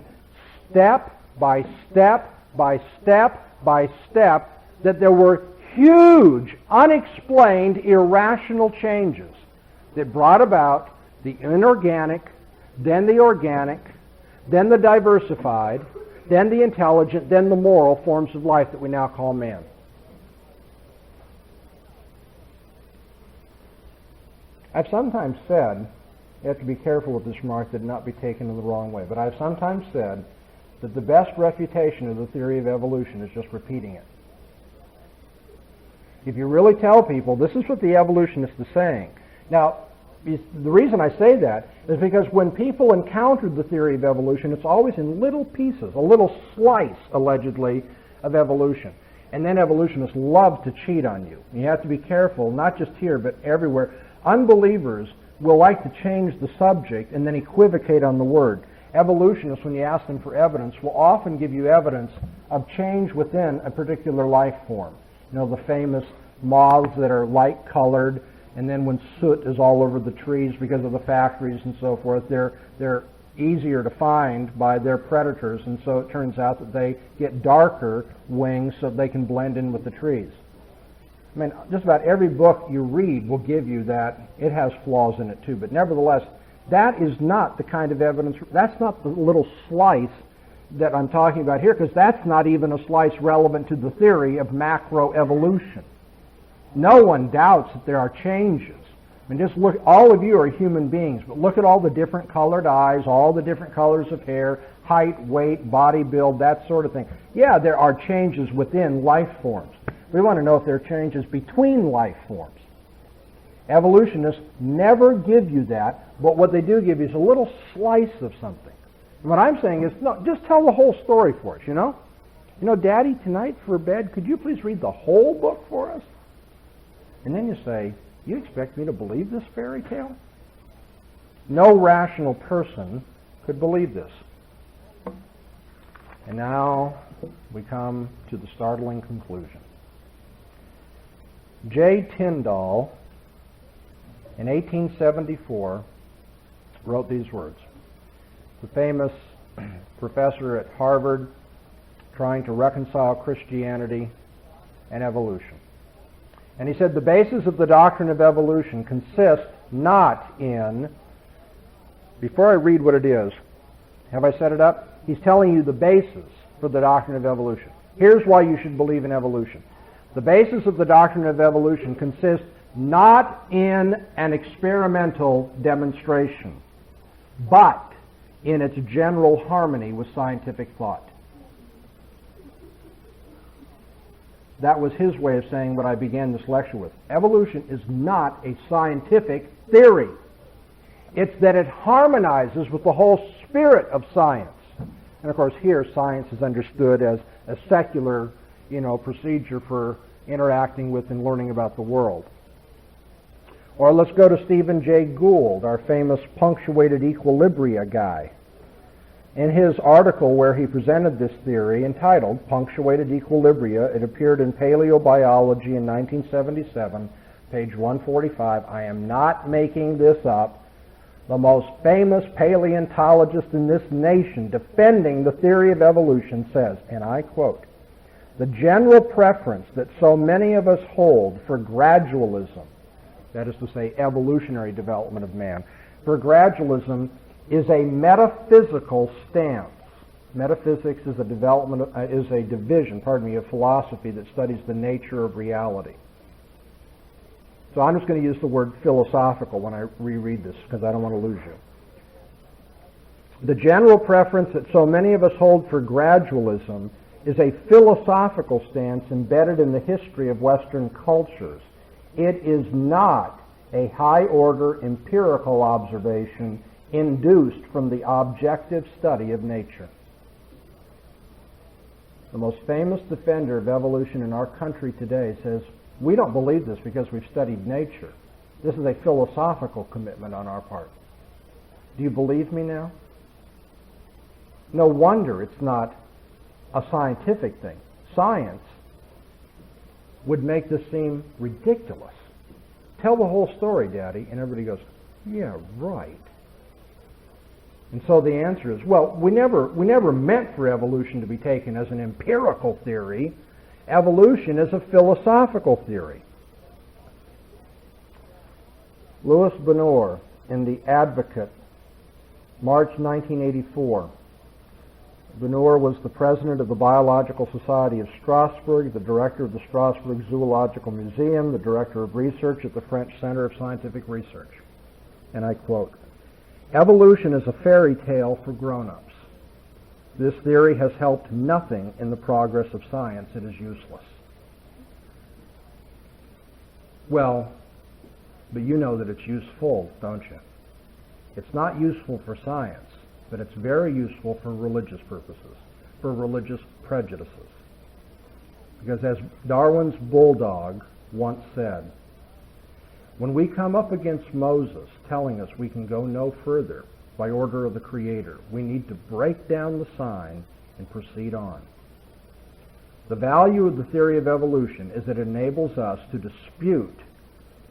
step by step by step by step that there were huge, unexplained, irrational changes that brought about the inorganic, then the organic, then the diversified, then the intelligent, then the moral forms of life that we now call man. I've sometimes said, you have to be careful with this remark that it not be taken in the wrong way, but I've sometimes said that the best refutation of the theory of evolution is just repeating it. If you really tell people, this is what the evolutionist is saying. Now, the reason I say that is because when people encountered the theory of evolution, it's always in little pieces, a little slice, allegedly, of evolution. And then evolutionists love to cheat on you. You have to be careful, not just here, but everywhere. Unbelievers will like to change the subject and then equivocate on the word. Evolutionists, when you ask them for evidence, will often give you evidence of change within a particular life form. You know, the famous moths that are light-colored, and then when soot is all over the trees because of the factories and so forth, they're easier to find by their predators, and so it turns out that they get darker wings so they can blend in with the trees. I mean, just about every book you read will give you that. It has flaws in it too, but nevertheless, that is not the kind of evidence, that's not the little slice that I'm talking about here, because that's not even a slice relevant to the theory of macroevolution. No one doubts that there are changes. I mean, just look, all of you are human beings, but look at all the different colored eyes, all the different colors of hair, height, weight, body build, that sort of thing. Yeah, there are changes within life forms. We want to know if there are changes between life forms. Evolutionists never give you that, but what they do give you is a little slice of something. And what I'm saying is, no, just tell the whole story for us, you know? You know, Daddy, tonight for bed, could you please read the whole book for us? And then you say, you expect me to believe this fairy tale? No rational person could believe this. And now we come to the startling conclusion. J. Tyndall, in 1874, wrote these words. The famous professor at Harvard trying to reconcile Christianity and evolution. And he said, the basis of the doctrine of evolution consists not in, before I read what it is, have I set it up? He's telling you the basis for the doctrine of evolution. Here's why you should believe in evolution. The basis of the doctrine of evolution consists not in an experimental demonstration, but in its general harmony with scientific thought. That was his way of saying what I began this lecture with. Evolution is not a scientific theory. It's that it harmonizes with the whole spirit of science. And of course here science is understood as a secular, procedure for interacting with and learning about the world. Or let's go to Stephen Jay Gould, our famous punctuated equilibria guy. In his article where he presented this theory entitled Punctuated Equilibria, it appeared in Paleobiology in 1977, page 145. I am not making this up. The most famous paleontologist in this nation defending the theory of evolution says, and I quote, "The general preference that so many of us hold for gradualism," that is to say evolutionary development of man, for gradualism is a metaphysical stance. Metaphysics is a division of philosophy that studies the nature of reality. So I'm just going to use the word philosophical when I reread this because I don't want to lose you. The general preference that so many of us hold for gradualism is a philosophical stance embedded in the history of Western cultures. It is not a high-order empirical observation induced from the objective study of nature. The most famous defender of evolution in our country today says, we don't believe this because we've studied nature. This is a philosophical commitment on our part. Do you believe me now? No wonder it's not a scientific thing. Science would make this seem ridiculous. Tell the whole story, Daddy. And everybody goes, yeah, right. And so the answer is, well, we never meant for evolution to be taken as an empirical theory. Evolution is a philosophical theory. Louis Bonheur, in The Advocate, March 1984. Veneur was the president of the Biological Society of Strasbourg, the director of the Strasbourg Zoological Museum, the director of research at the French Center of Scientific Research. And I quote, "Evolution is a fairy tale for grown-ups. This theory has helped nothing in the progress of science. It is useless." Well, but you know that it's useful, don't you? It's not useful for science, but it's very useful for religious purposes, for religious prejudices. Because as Darwin's bulldog once said, when we come up against Moses telling us we can go no further by order of the Creator, we need to break down the sign and proceed on. The value of the theory of evolution is that it enables us to dispute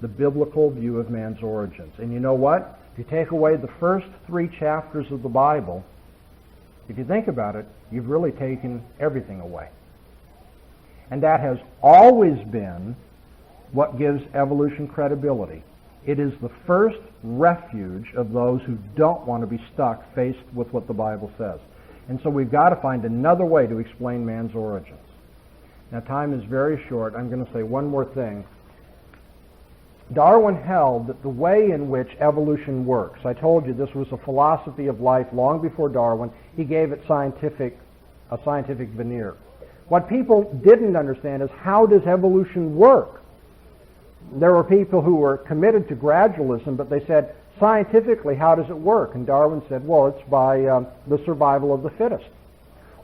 the biblical view of man's origins. And you know what? If you take away the first 3 chapters of the Bible, if you think about it, you've really taken everything away. And that has always been what gives evolution credibility. It is the first refuge of those who don't want to be stuck faced with what the Bible says. And so we've got to find another way to explain man's origins. Now, time is very short. I'm going to say one more thing. Darwin held that the way in which evolution works, I told you this was a philosophy of life long before Darwin. He gave it a scientific veneer. What people didn't understand is, how does evolution work? There were people who were committed to gradualism, but they said, scientifically, how does it work? And Darwin said, well, it's by the survival of the fittest.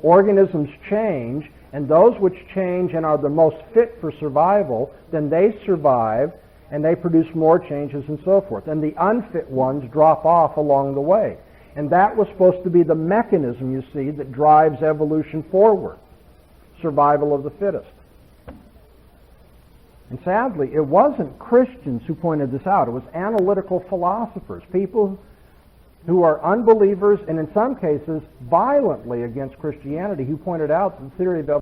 Organisms change, and those which change and are the most fit for survival, then they survive, and they produce more changes and so forth. And the unfit ones drop off along the way. And that was supposed to be the mechanism, you see, that drives evolution forward. Survival of the fittest. And sadly, it wasn't Christians who pointed this out. It was analytical philosophers, people who are unbelievers and in some cases violently against Christianity, who pointed out that the theory of